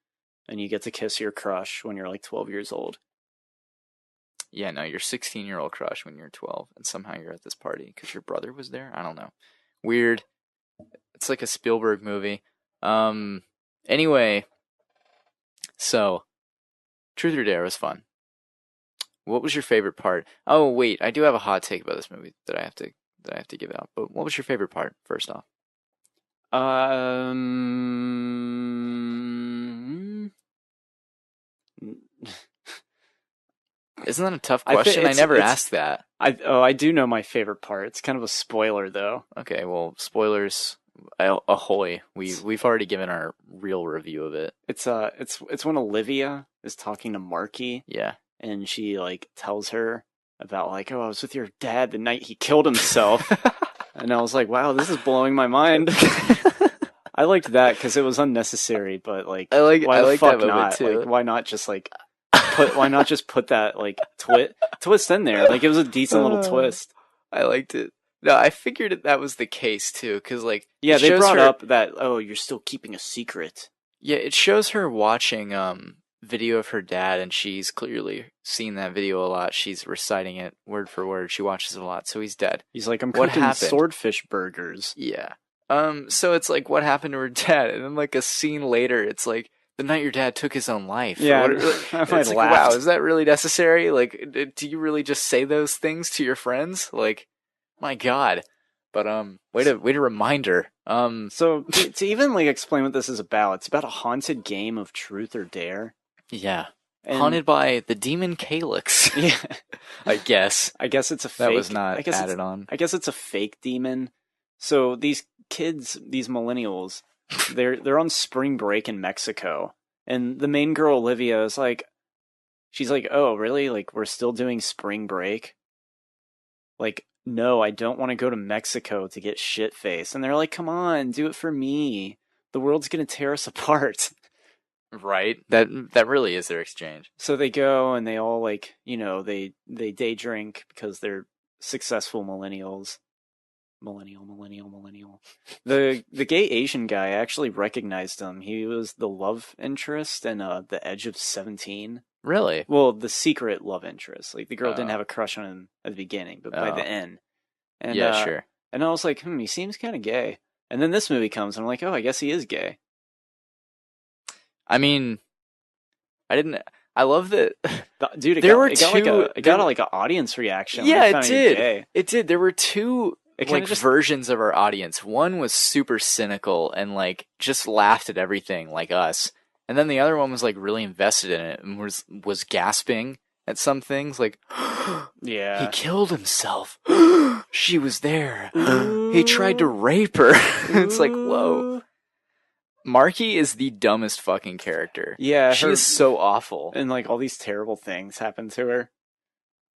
and you get to kiss your crush when you're like 12 years old. Yeah, no, your 16-year-old crush when you're 12, and somehow you're at this party because your brother was there? I don't know. Weird. It's like a Spielberg movie. Anyway, so, Truth or Dare was fun. What was your favorite part? Oh, wait, I do have a hot take about this movie that I have to give out. But what was your favorite part, first off? Isn't that a tough question? I never asked that. I do know my favorite part. It's kind of a spoiler, though. Okay, well, spoilers ahoy. We've already given our real review of it. It's when Olivia is talking to Marky. Yeah. And she like tells her about like, oh, I was with your dad the night he killed himself. And I was like, wow, this is blowing my mind. I liked that because it was unnecessary, but like, why the fuck not? Too. Like, why not just put that like twist in there? Like, it was a decent little twist. I liked it. No, I figured that was the case too, because like, yeah, they brought up that, oh, you're still keeping a secret. Yeah, it shows her watching video of her dad, and she's clearly seen that video a lot. She's reciting it word for word. She watches it a lot, so he's dead. He's like, I'm cooking swordfish burgers. Yeah. So it's like, what happened to her dad? And then like a scene later, it's like, the night your dad took his own life. Yeah, it's like, wow, is that really necessary? Like, do you really just say those things to your friends? Like, my God. But way to remind her. So to even like explain what this is about, it's about a haunted game of Truth or Dare. Yeah. Haunted by the demon Calyx. Yeah. I guess. I guess it's a fake. That was not added on. I guess it's a fake demon. So these kids, these millennials, they're on spring break in Mexico. And the main girl, Olivia, is like, she's like, oh, really? Like, we're still doing spring break? Like, no, I don't want to go to Mexico to get shit-faced. And they're like, come on, do it for me. The world's going to tear us apart. Right. That really is their exchange. So they go and they all like, they day drink because they're successful millennials. Millennial. The gay Asian guy, I actually recognized him. He was the love interest in The Edge of 17. Really? Well, the secret love interest. Like, the girl didn't have a crush on him at the beginning, but by the end. And, yeah, sure. And I was like, he seems kind of gay. And then this movie comes, and I'm like, oh, I guess he is gay. I mean, I love that. Dude, it got like an audience reaction. Yeah, it did. It did. There were two just versions of our audience. One was super cynical and like just laughed at everything like us. And then the other one was like really invested in it and was gasping at some things, like, Yeah. he killed himself. She was there. He tried to rape her. It's like, whoa. Marky is the dumbest fucking character. Yeah, she is so awful. And like all these terrible things happen to her.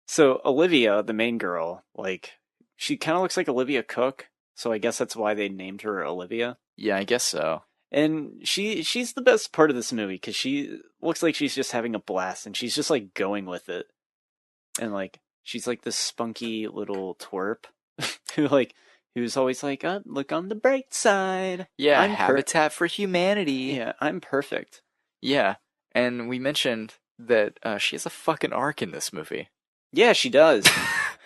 So Olivia, the main girl, like she kind of looks like Olivia Cook, so I guess that's why they named her Olivia. Yeah, I guess so. And she's the best part of this movie because she looks like she's just having a blast and she's just like going with it. And like she's like this spunky little twerp who's always like, oh, look on the bright side. Yeah, Habitat for Humanity. Yeah, I'm perfect. Yeah, and we mentioned that she has a fucking arc in this movie. Yeah, she does.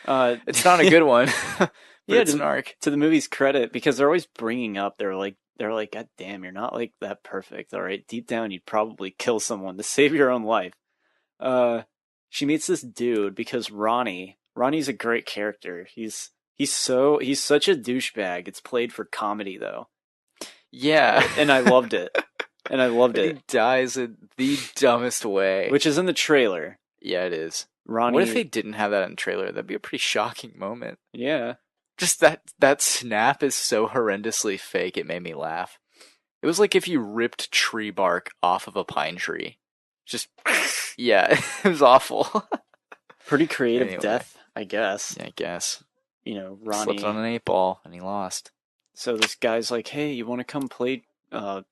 It's not a good one, but yeah, it's an arc. To the movie's credit, because they're always bringing up, they're like, God damn, you're not like that perfect. All right, deep down, you'd probably kill someone to save your own life. She meets this dude because Ronnie's a great character. He's such a douchebag. It's played for comedy though. Yeah, and I loved it. He dies in the dumbest way, which is in the trailer. Yeah, it is. Ronnie. What if they didn't have that in the trailer? That'd be a pretty shocking moment. Yeah. Just that snap is so horrendously fake, it made me laugh. It was like if you ripped tree bark off of a pine tree. Just, yeah, it was awful. Pretty creative death, I guess. Yeah, I guess. You know, Ronnie slipped on an 8-ball and he lost. So this guy's like, hey, you want to come play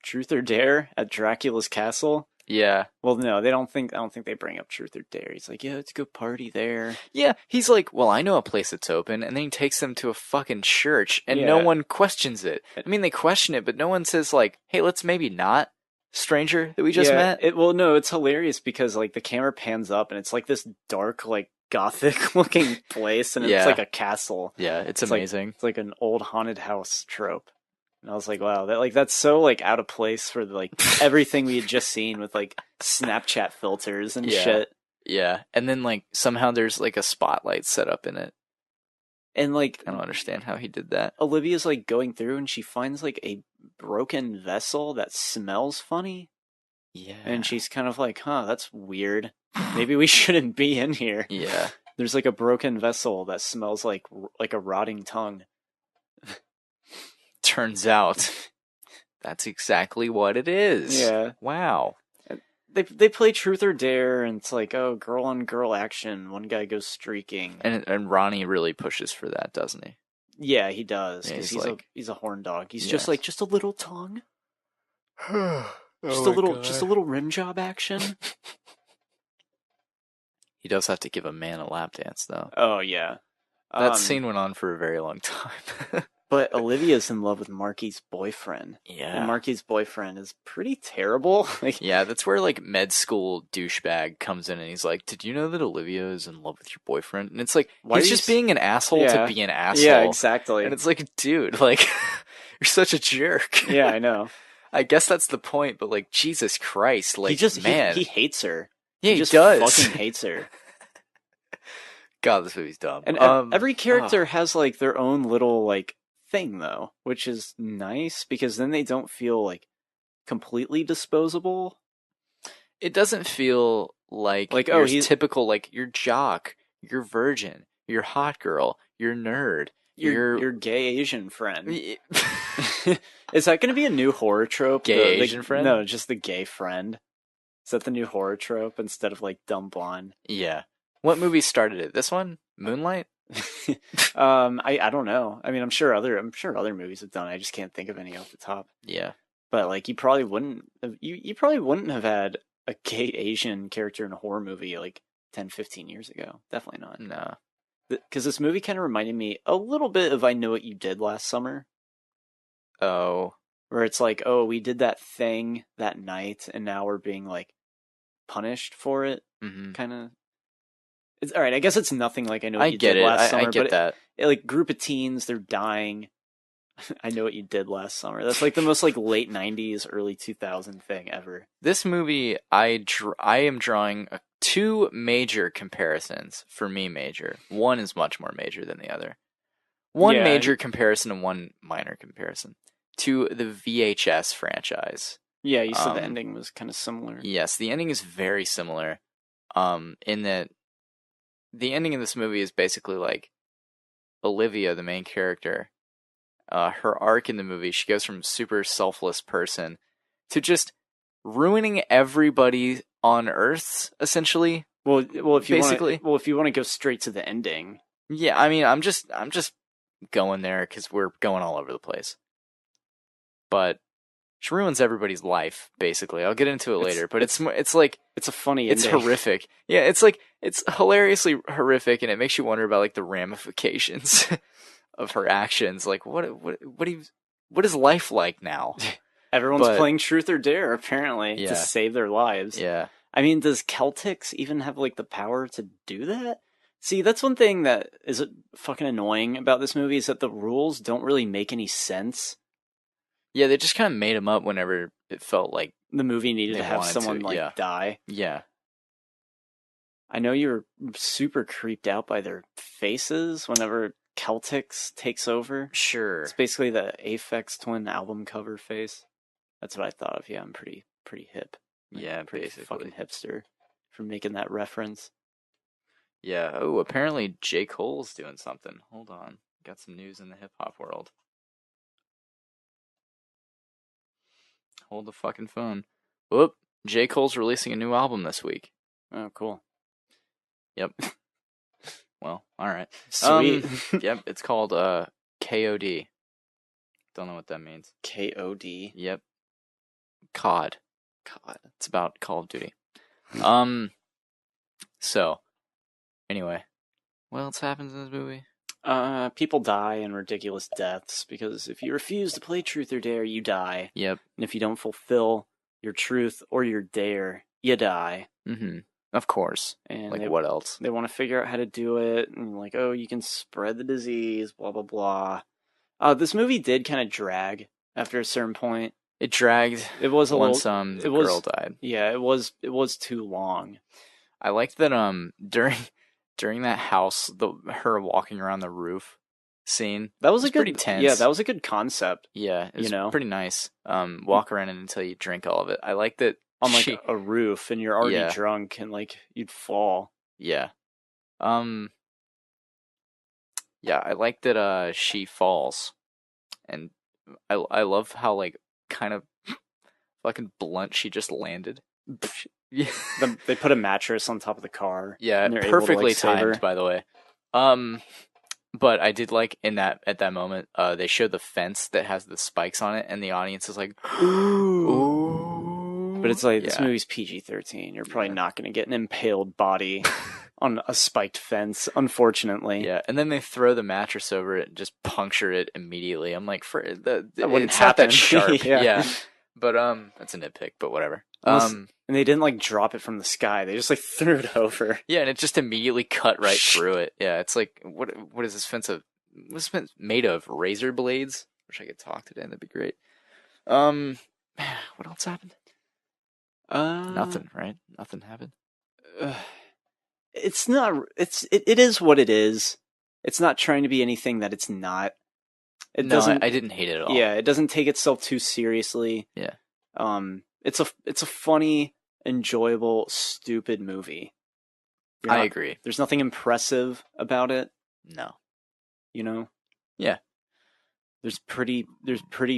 Truth or Dare at Dracula's castle? Yeah. Well, no, I don't think they bring up Truth or Dare. He's like, yeah, let's go party there. Yeah, he's like, well, I know a place that's open, and then he takes them to a fucking church, and no one questions it. I mean, they question it, but no one says like, hey, let's maybe not, stranger that we just met. No, it's hilarious because like the camera pans up, and it's like this dark, like gothic looking place, and it's like a castle. Yeah, it's amazing. It's like an old haunted house trope. And I was like, wow, that's so like out of place for like everything we had just seen with like Snapchat filters and shit. Yeah, and then like somehow there's like a spotlight set up in it. And like I don't understand how he did that. Olivia's like going through and she finds like a broken vessel that smells funny. Yeah. And she's kind of like, huh, that's weird. Maybe we shouldn't be in here. Yeah. There's like a broken vessel that smells like a rotting tongue. Turns out that's exactly what it is. Yeah. Wow. They play Truth or Dare, and it's like, oh, girl on girl action. One guy goes streaking, and Ronnie really pushes for that, doesn't he? Yeah, he does. Yeah, he's a horn dog. He's just a little tongue, just a little rim job action. He does have to give a man a lap dance, though. Oh yeah, that scene went on for a very long time. But Olivia's in love with Marky's boyfriend. Yeah. And Marky's boyfriend is pretty terrible. Yeah, that's where, like, med school douchebag comes in and he's like, did you know that Olivia is in love with your boyfriend? And it's like, he's just being an asshole to be an asshole. Yeah, exactly. And it's like, dude, like, you're such a jerk. Yeah, I know. I guess that's the point, but, like, Jesus Christ, like, he hates her. Yeah, he just does. fucking hates her. God, this movie's dumb. And every character has, like, their own little, like, thing though, which is nice because then they don't feel like completely disposable. It doesn't feel like he's typical, like you're jock, you're virgin, you're hot girl, you're nerd, you're gay Asian friend. Is that going to be a new horror trope? Gay Asian friend? No, just the gay friend. Is that the new horror trope instead of like dumb blonde? Yeah. What movie started it? This one? Moonlight? I don't know. I mean, I'm sure other movies have done it. I just can't think of any off the top. Yeah. But like you probably wouldn't have had a gay Asian character in a horror movie like 10, 15 years ago. Definitely not. No. Because this movie kind of reminded me a little bit of I Know What You Did Last Summer. Oh. Where it's like, oh, we did that thing that night and now we're being like punished for it. Mm-hmm. Kind of. It's all right. I guess it's nothing like I Know What You Did Last Summer. I get that. Like group of teens, they're dying. I Know What You Did Last Summer. That's like the most like late 90s, early 2000 thing ever. This movie, I am drawing two major comparisons. For me, major. One is much more major than the other. One major comparison and one minor comparison to the VHS franchise. Yeah, you said the ending was kind of similar. Yes, the ending is very similar. In that the ending of this movie is basically like Olivia, the main character, her arc in the movie, she goes from super selfless person to just ruining everybody on Earth, essentially. Well, if you Basically. want to go straight to the ending, Yeah, I mean, I'm just going there because we're going all over the place. But she ruins everybody's life, basically. I'll get into it later, but it's like it's a funny it's ending. horrific. Yeah, it's like it's hilariously horrific, and it makes you wonder about like the ramifications of her actions. Like what is life like now? Everyone's playing Truth or Dare apparently Yeah. to save their lives. Yeah. I mean, does Celtics even have like the power to do that? See, that's one thing that is fucking annoying about this movie is that the rules don't really make any sense. Yeah, they just kind of made them up whenever it felt like the movie needed they to have wanted someone to, like yeah. die. Yeah. I know you're super creeped out by their faces whenever Celtics takes over. Sure. It's basically the Aphex Twin album cover face. That's what I thought of. Yeah, I'm pretty hip. Yeah, pretty basically. fucking hipster for making that reference. Yeah. Oh, apparently J. Cole's doing something. Hold on. Got some news in the hip hop world. Hold the fucking phone. Whoop. J. Cole's releasing a new album this week. Oh, cool. Yep. Well, alright. Sweet. Yep, it's called KOD. Don't know what that means. KOD? Yep. COD. It's about Call of Duty. So, anyway. What else happens in this movie? People die in ridiculous deaths because if you refuse to play Truth or Dare, you die. Yep. And if you don't fulfill your truth or your dare, you die. Mm-hmm. Of course. And like, what else? They want to figure out how to do it, and like, oh, you can spread the disease, blah, blah, blah. This movie did kind of drag after a certain point. It dragged. It was a once little, the girl died. Yeah, it was too long. I liked that during that house, her walking around the roof scene. That was pretty tense. Yeah, that was a good concept. Yeah, it was pretty nice. Walk around it until you drink all of it. I like that on like a roof, and you're already drunk, and like you'd fall. Yeah. Yeah, I like that she falls, and I love how like kind of fucking blunt she just landed. Yeah. They put a mattress on top of the car. Yeah, perfectly timed, by the way. But I did like at that moment, they show the fence that has the spikes on it, and the audience is like, ooh. But it's like, this movie's PG-13. You're probably not going to get an impaled body on a spiked fence, unfortunately. Yeah, and then they throw the mattress over it and just puncture it immediately. I'm like, that wouldn't happen. That sharp. Yeah. But that's a nitpick, but whatever. And they didn't like drop it from the sky. They just like threw it over. Yeah, and it just immediately cut right through it. Yeah, it's like, what is this fence of? What's this fence made of? Razor blades? Wish I could talk today. That'd be great. What else happened? Nothing, right? Nothing happened. It's not. It is what it is. It's not trying to be anything that it's not. I didn't hate it at all. Yeah, it doesn't take itself too seriously. Yeah. It's a funny, enjoyable, stupid movie. I agree. There's nothing impressive about it. No. You know? Yeah. There's pretty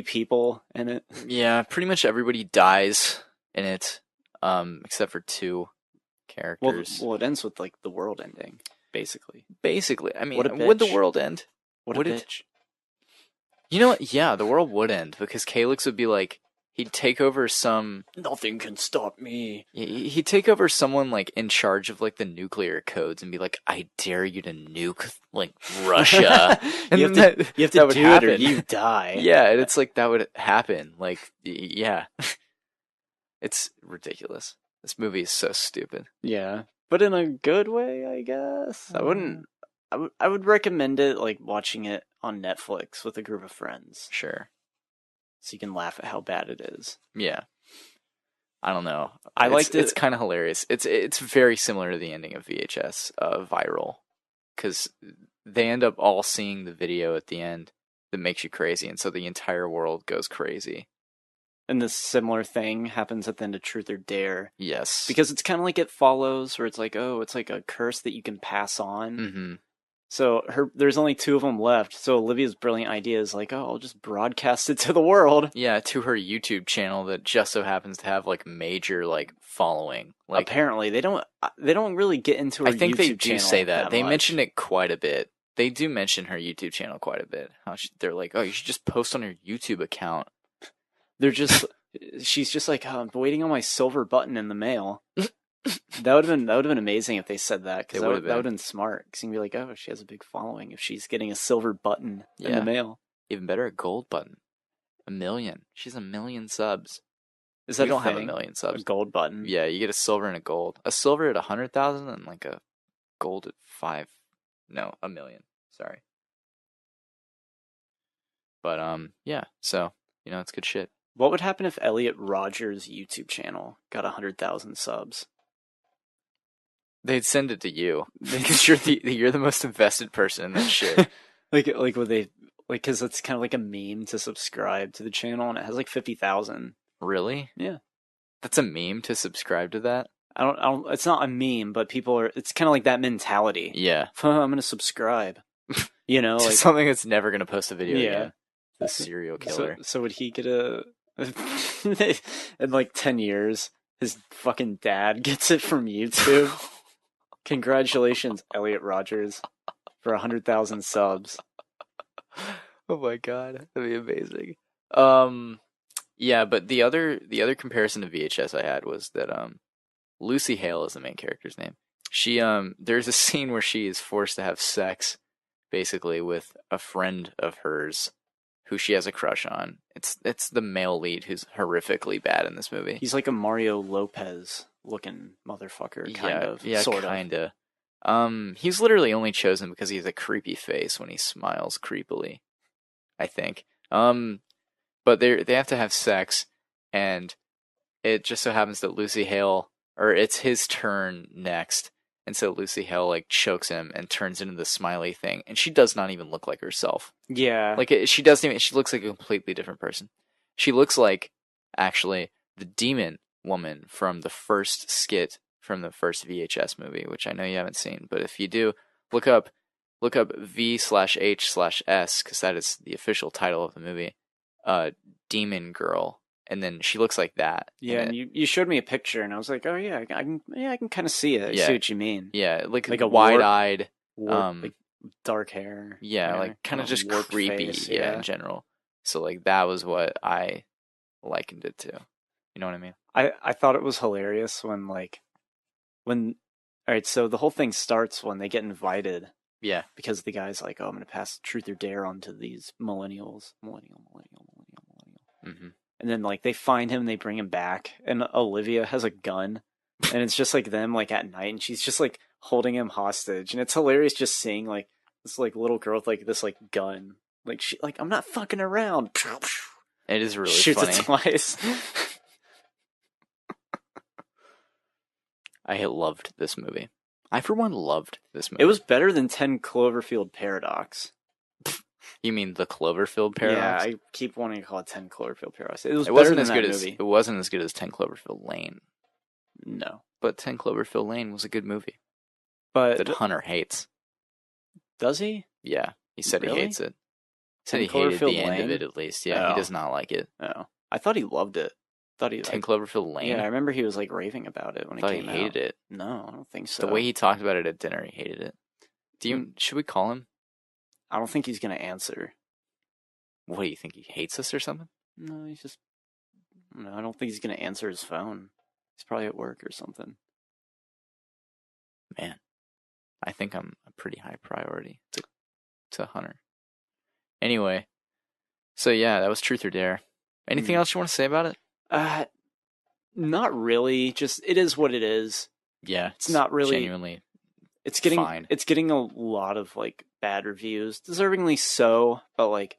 people in it. Yeah, pretty much everybody dies in it, except for two characters. Well, it ends with like the world ending, basically. I mean, would the world end? What a bitch. You know what? Yeah, the world would end because Calyx would be like, he'd take over some. Nothing can stop me. He'd take over someone like in charge of like the nuclear codes and be like, I dare you to nuke like Russia. And you have to do it or you die. Yeah, and it's like that would happen. Like, yeah, it's ridiculous. This movie is so stupid. Yeah, but in a good way, I guess. I would recommend it, like watching it on Netflix with a group of friends. Sure. So you can laugh at how bad it is. Yeah. I don't know. I liked it. It's kind of hilarious. It's very similar to the ending of VHS, Viral, because they end up all seeing the video at the end that makes you crazy, and so the entire world goes crazy. And this similar thing happens at the end of Truth or Dare. Yes. Because it's kind of like It Follows, where it's like, oh, it's like a curse that you can pass on. Mm-hmm. So there's only 2 of them left. So Olivia's brilliant idea is like, oh, I'll just broadcast it to the world. Yeah, to her YouTube channel that just so happens to have like major like following. Like apparently they don't really get into her YouTube channel. I think they do say that. They much. mention it quite a bit. They do mention her YouTube channel quite a bit. They're like, oh, you should just post on your YouTube account. They're just, she's just like, oh, I'm waiting on my silver button in the mail. That would have been amazing if they said that, because that would have been smart. Because you can be like, oh, she has a big following if she's getting a silver button in the mail. Even better, a gold button. 1 million. She's 1 million subs. Is that we don't have 1 million subs? A gold button. Yeah, you get a silver and a gold. A silver at 100,000 and like a gold at 1 million. Sorry. But yeah. So it's good shit. What would happen if Elliot Rogers' YouTube channel got 100,000 subs? They'd send it to you because you're the most invested person in that shit. like would they because it's kind of like a meme to subscribe to the channel, and it has like 50,000. Really? Yeah. That's a meme to subscribe to that? I don't. It's not a meme, but people are. It's kind of like that mentality. Yeah. I'm gonna subsib. Like something that's never gonna post a video. Yeah. Again. The serial killer. So would he get a? In like 10 years, his fucking dad gets it from YouTube. Congratulations, Elliot Rogers, for 100,000 subs. Oh my god, that'd be amazing. Yeah, but the other comparison to VHS I had was that Lucy Hale is the main character's name. She there's a scene where she is forced to have sex, basically, with a friend of hers who she has a crush on. It's the male lead who's horrifically bad in this movie. He's like a Mario Lopez looking motherfucker, kind of. Yeah, sort kinda. He's literally only chosen because he has a creepy face when he smiles creepily, I think. But they have to have sex, and it just so happens that Lucy Hale, or it's his turn next, and so Lucy Hale like chokes him and turns into the smiley thing, and she does not even look like herself. Yeah, like she doesn't even. She looks like a completely different person. She looks like actually the demon woman from the first skit from the first VHS movie, which I know you haven't seen, but if you do, look up V/H/S, because that is the official title of the movie. Demon Girl, and then she looks like that. Yeah, and you showed me a picture, and I was like, oh yeah, I can kind of see it. I see what you mean. Yeah, like a wide-eyed, like dark hair. Yeah, like kind of just creepy. Face, yeah, in general. So like that was what I likened it to. You know what I mean? I thought it was hilarious when all right, so the whole thing starts when they get invited. Yeah. Because the guy's like, oh, I'm going to pass Truth or Dare on to these millennials. Millennial. Mm-hmm. And then, like, they find him, they bring him back, and Olivia has a gun, and it's just, like, them, like, at night, and she's just, like, holding him hostage. And it's hilarious just seeing, like, this, like, little girl with, like, this, like, gun. Like, she, like, I'm not fucking around. It is really Shoots funny. It twice. I loved this movie. I, for one, loved this movie. It was better than 10 Cloverfield Paradox. You mean the Cloverfield Paradox? Yeah, I keep wanting to call it 10 Cloverfield Paradox. It wasn't as good as 10 Cloverfield Lane. No. But 10 Cloverfield Lane was a good movie. But that Hunter hates. Does he? Yeah, he said really? He hates it. He said he hated the end of it, at least. Yeah, Oh. He does not like it. Oh. I thought he loved it. 10 Cloverfield Lane? Yeah, I remember he was like raving about it when it came out. He hated it. No, I don't think so. The way he talked about it at dinner, he hated it. Should we call him? I don't think he's going to answer. What, do you think he hates us or something? No, I don't think he's going to answer his phone. He's probably at work or something. Man, I think I'm a pretty high priority to Hunter. Anyway, so yeah, that was Truth or Dare. Anything else you want to say about it? Not really. Just, it is what it is. Yeah, it's not really genuinely. It's getting fine. It's getting a lot of like bad reviews, deservingly so. But like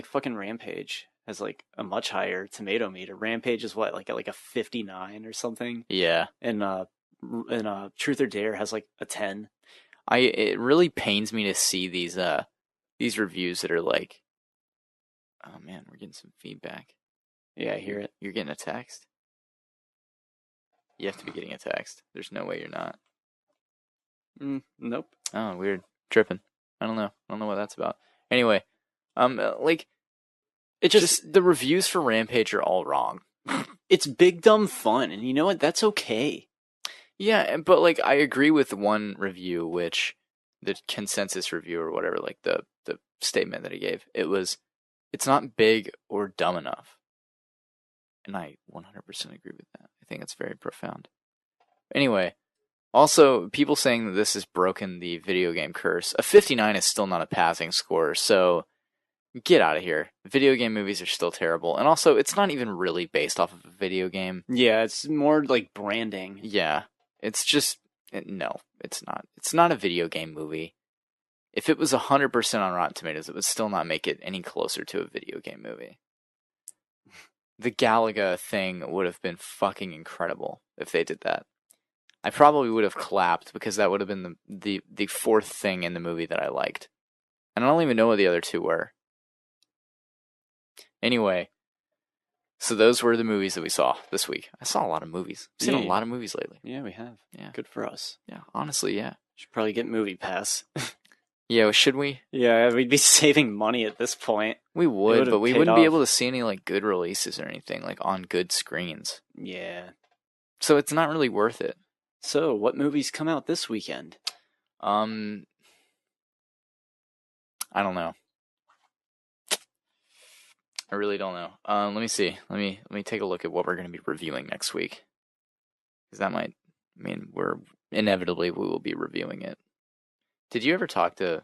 fucking Rampage has like a much higher tomato meter. Rampage is what like a 59 or something. Yeah, and Truth or Dare has like a 10. It really pains me to see these reviews that are like, oh man, we're getting some feedback. Yeah, I hear it. You're getting a text? You have to be getting a text. There's no way you're not. Nope. Oh, weird. Tripping. I don't know. I don't know what that's about. Anyway, like, It just the reviews for Rampage are all wrong. It's big dumb fun, and you know what? That's okay. Yeah, but like I agree with one review, which the consensus review or whatever, like the statement that he gave, it's not big or dumb enough. And I 100% agree with that. I think it's very profound. Anyway, also people saying that this has broken the video game curse. A 59 is still not a passing score, so get out of here. Video game movies are still terrible. And also, it's not even really based off of a video game. Yeah, it's more like branding. Yeah. It's just, no, it's not. It's not a video game movie. If it was 100% on Rotten Tomatoes, it would still not make it any closer to a video game movie. The Galaga thing would have been fucking incredible if they did that. I probably would have clapped because that would have been the fourth thing in the movie that I liked. And I don't even know what the other two were. Anyway, so those were the movies that we saw this week. I saw a lot of movies. I've seen a lot of movies lately. Yeah, we have. Yeah. Good for us. Yeah, honestly, yeah. Should probably get Movie Pass. Yeah, should we? Yeah, we'd be saving money at this point. We would, but we wouldn't paid be off. able to see any like good releases or anything like on good screens. Yeah. So it's not really worth it. So, what movies come out this weekend? I don't know. I really don't know. Let me see. Let me take a look at what we're going to be reviewing next week. Because that might mean we will be reviewing it. Did you ever talk to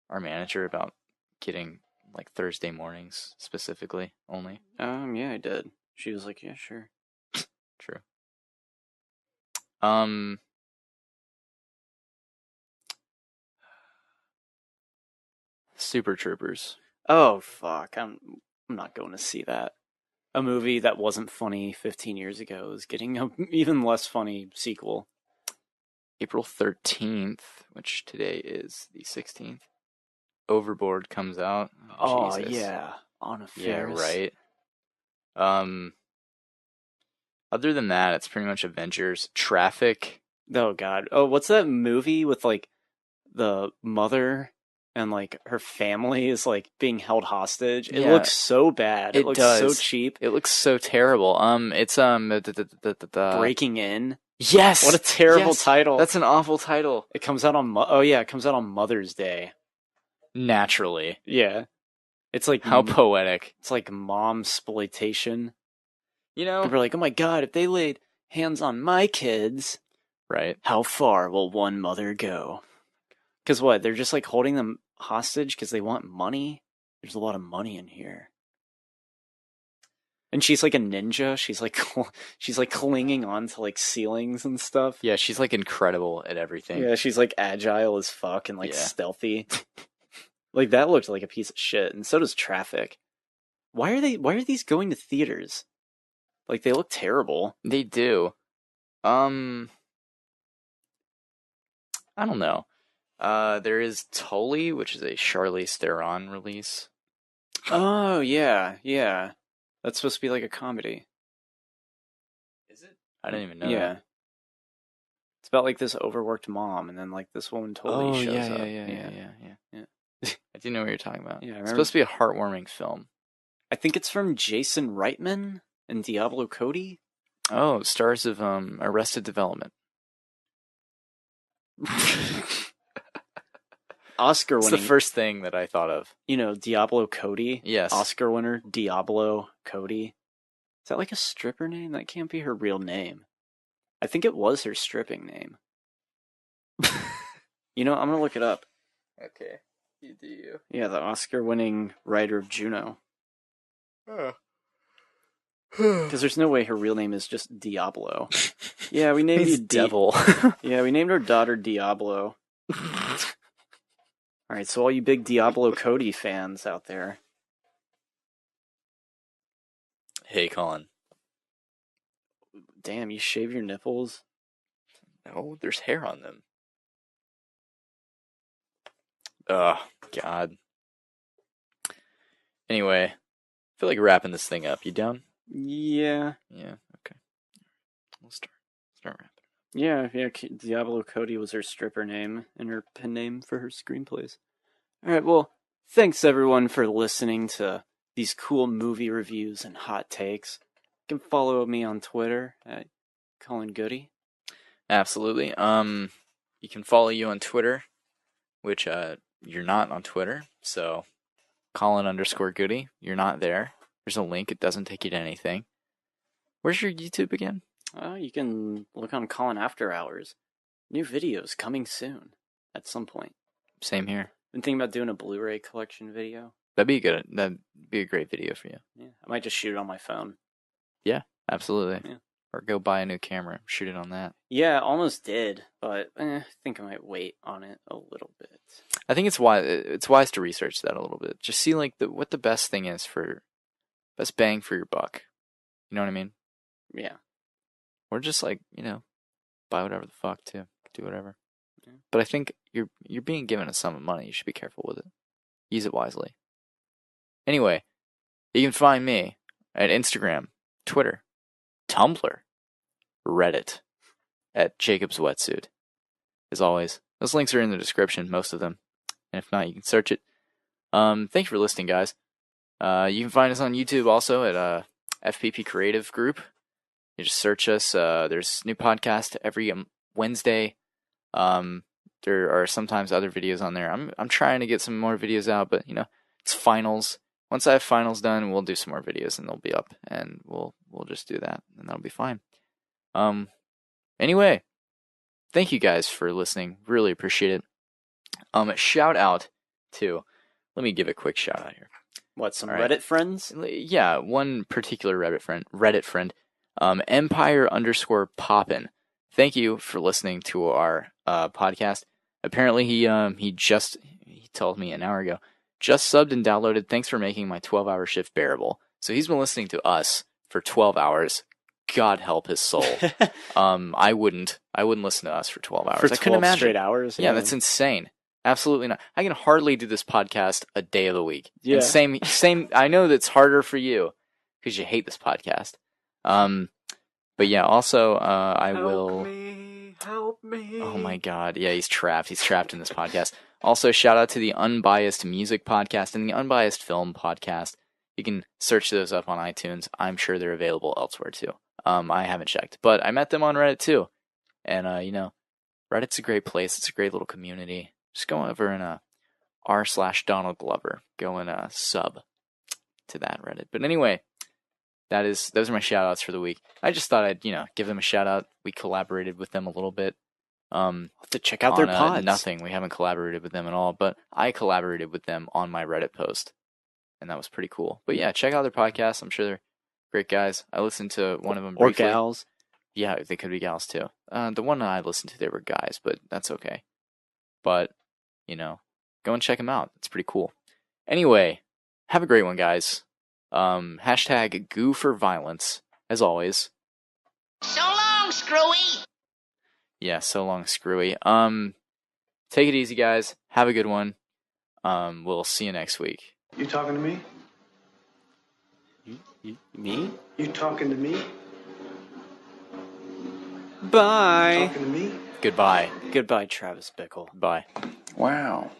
our manager about getting like Thursday mornings specifically only? Yeah, I did. She was like, yeah, sure. True. Super Troopers. Oh, fuck. I'm not going to see that. A movie that wasn't funny 15 years ago is getting an even less funny sequel. April 13th, which today is the 16th. Overboard comes out. Oh, Jesus. yeah. On a Yeah, Ferris. right. Other than that, it's pretty much Avengers. Traffic. Oh, God. Oh, what's that movie with, like, the mother and, like, her family is, like, being held hostage? It Yeah. looks so bad. It looks does. so cheap. It looks so terrible. It's Breaking In. Yes. What a terrible title. That's an awful title. It comes out on it comes out on Mother's Day. Naturally. Yeah. It's like How poetic. It's like mom exploitation. You know? And we're like, oh my god, if they laid hands on my kids, Right. how far will one mother go? Because what? They're just like holding them hostage because they want money? There's a lot of money in here. And she's like a ninja. She's like clinging on to like ceilings and stuff. Yeah, she's like incredible at everything. Yeah, she's like agile as fuck and like Yeah. stealthy. Like that looked like a piece of shit, and so does Traffic. Why are these going to theaters? Like they look terrible. They do. I don't know. There is Tully, which is a Charlize Theron release. Oh yeah, yeah. That's supposed to be like a comedy. Is it? I didn't even know. Yeah. That. It's about like this overworked mom, and then like this woman totally shows up. Yeah. I do know what you're talking about. Yeah, I It's supposed to be a heartwarming film. I think it's from Jason Reitman and Diablo Cody. Oh, stars of Arrested Development. Oscar It's winning. the first thing that I thought of. You know, Diablo Cody. Yes. Oscar winner Diablo Cody. Is that like a stripper name? That can't be her real name. I think it was her stripping name. You know, I'm gonna look it up. Okay. You do. Yeah, the Oscar-winning writer of Juno. Oh. Because there's no way her real name is just Diablo. Yeah, we named you Devil. Yeah, we named our daughter Diablo. Alright, so all you big Diablo Cody fans out there. Hey, Collin. Damn, you shave your nipples? No, there's hair on them. Oh, God. Anyway, I feel like wrapping this thing up. You down? Yeah. Yeah. Okay. We'll start wrapping. Yeah. Diablo Cody was her stripper name and her pen name for her screenplays. All right. Well, thanks everyone for listening to these cool movie reviews and hot takes. You can follow me on Twitter at Collin Goody. Absolutely. You can follow you on Twitter, which you're not on Twitter, so Collin_Goody. You're not there. There's a link. It doesn't take you to anything. Where's your YouTube again? You can look on Collin After Hours. New videos coming soon at some point. Same here. Been thinking about doing a Blu-ray collection video. That'd be a great video for you. Yeah, I might just shoot it on my phone. Yeah, absolutely. Yeah. Or go buy a new camera, shoot it on that. Yeah, almost did, but I think I might wait on it a little bit. I think it's wise to research that a little bit. Just see like what the best thing is for best bang for your buck. You know what I mean? Yeah. Or just like, buy whatever the fuck too. Do whatever. Yeah. But I think you're being given a sum of money. You should be careful with it. Use it wisely. Anyway, you can find me at Instagram, Twitter, Tumblr, Reddit, at Jacob's Wetsuit. As always, those links are in the description, most of them. And if not, you can search it. Thank you for listening, guys. You can find us on YouTube also at FPP Creative Group. You just search us. There's new podcast every Wednesday. There are sometimes other videos on there. I'm trying to get some more videos out, but it's finals. Once I have finals done, we'll do some more videos and they'll be up, and we'll just do that, and that'll be fine. Anyway, thank you guys for listening. Really appreciate it. Shout out to, let me give a quick shout out here. What, some All right. Reddit friends? Yeah, one particular Reddit friend, Empire_Poppin. Thank you for listening to our podcast. Apparently he told me an hour ago, just subbed and downloaded. Thanks for making my 12-hour shift bearable. So he's been listening to us for 12 hours. God help his soul. I wouldn't listen to us for 12 hours. For 12 I couldn't imagine. straight hours? Yeah, that's insane. Absolutely not. I can hardly do this podcast a day of the week. Yeah. And same. I know that's harder for you because you hate this podcast. But yeah, also I will. Help me. Oh my God. Yeah, he's trapped. He's trapped in this podcast. Also, shout out to the Unbiased Music Podcast and the Unbiased Film Podcast. You can search those up on iTunes. I'm sure they're available elsewhere too. I haven't checked, but I met them on Reddit too. And Reddit's a great place. It's a great little community. Just go over and r/Donald Glover. Go and sub to that Reddit. But anyway, those are my shout outs for the week. I just thought I'd give them a shout out. We collaborated with them a little bit. I'll have to check out their pods. Nothing. We haven't collaborated with them at all, but I collaborated with them on my Reddit post, and that was pretty cool. But yeah, check out their podcast. I'm sure they're great guys. I listened to one of them briefly. Or gals. Yeah, they could be gals too. The one I listened to, they were guys, but that's okay. But go and check them out. It's pretty cool. Anyway, have a great one, guys. Hashtag Goo for Violence, as always. So long, Screwy! Yeah, so long, Screwy. Take it easy, guys. Have a good one. We'll see you next week. You talking to me? Me? You talking to me? Bye. Talking to me? Goodbye. Goodbye, Travis Bickle. Bye. Wow.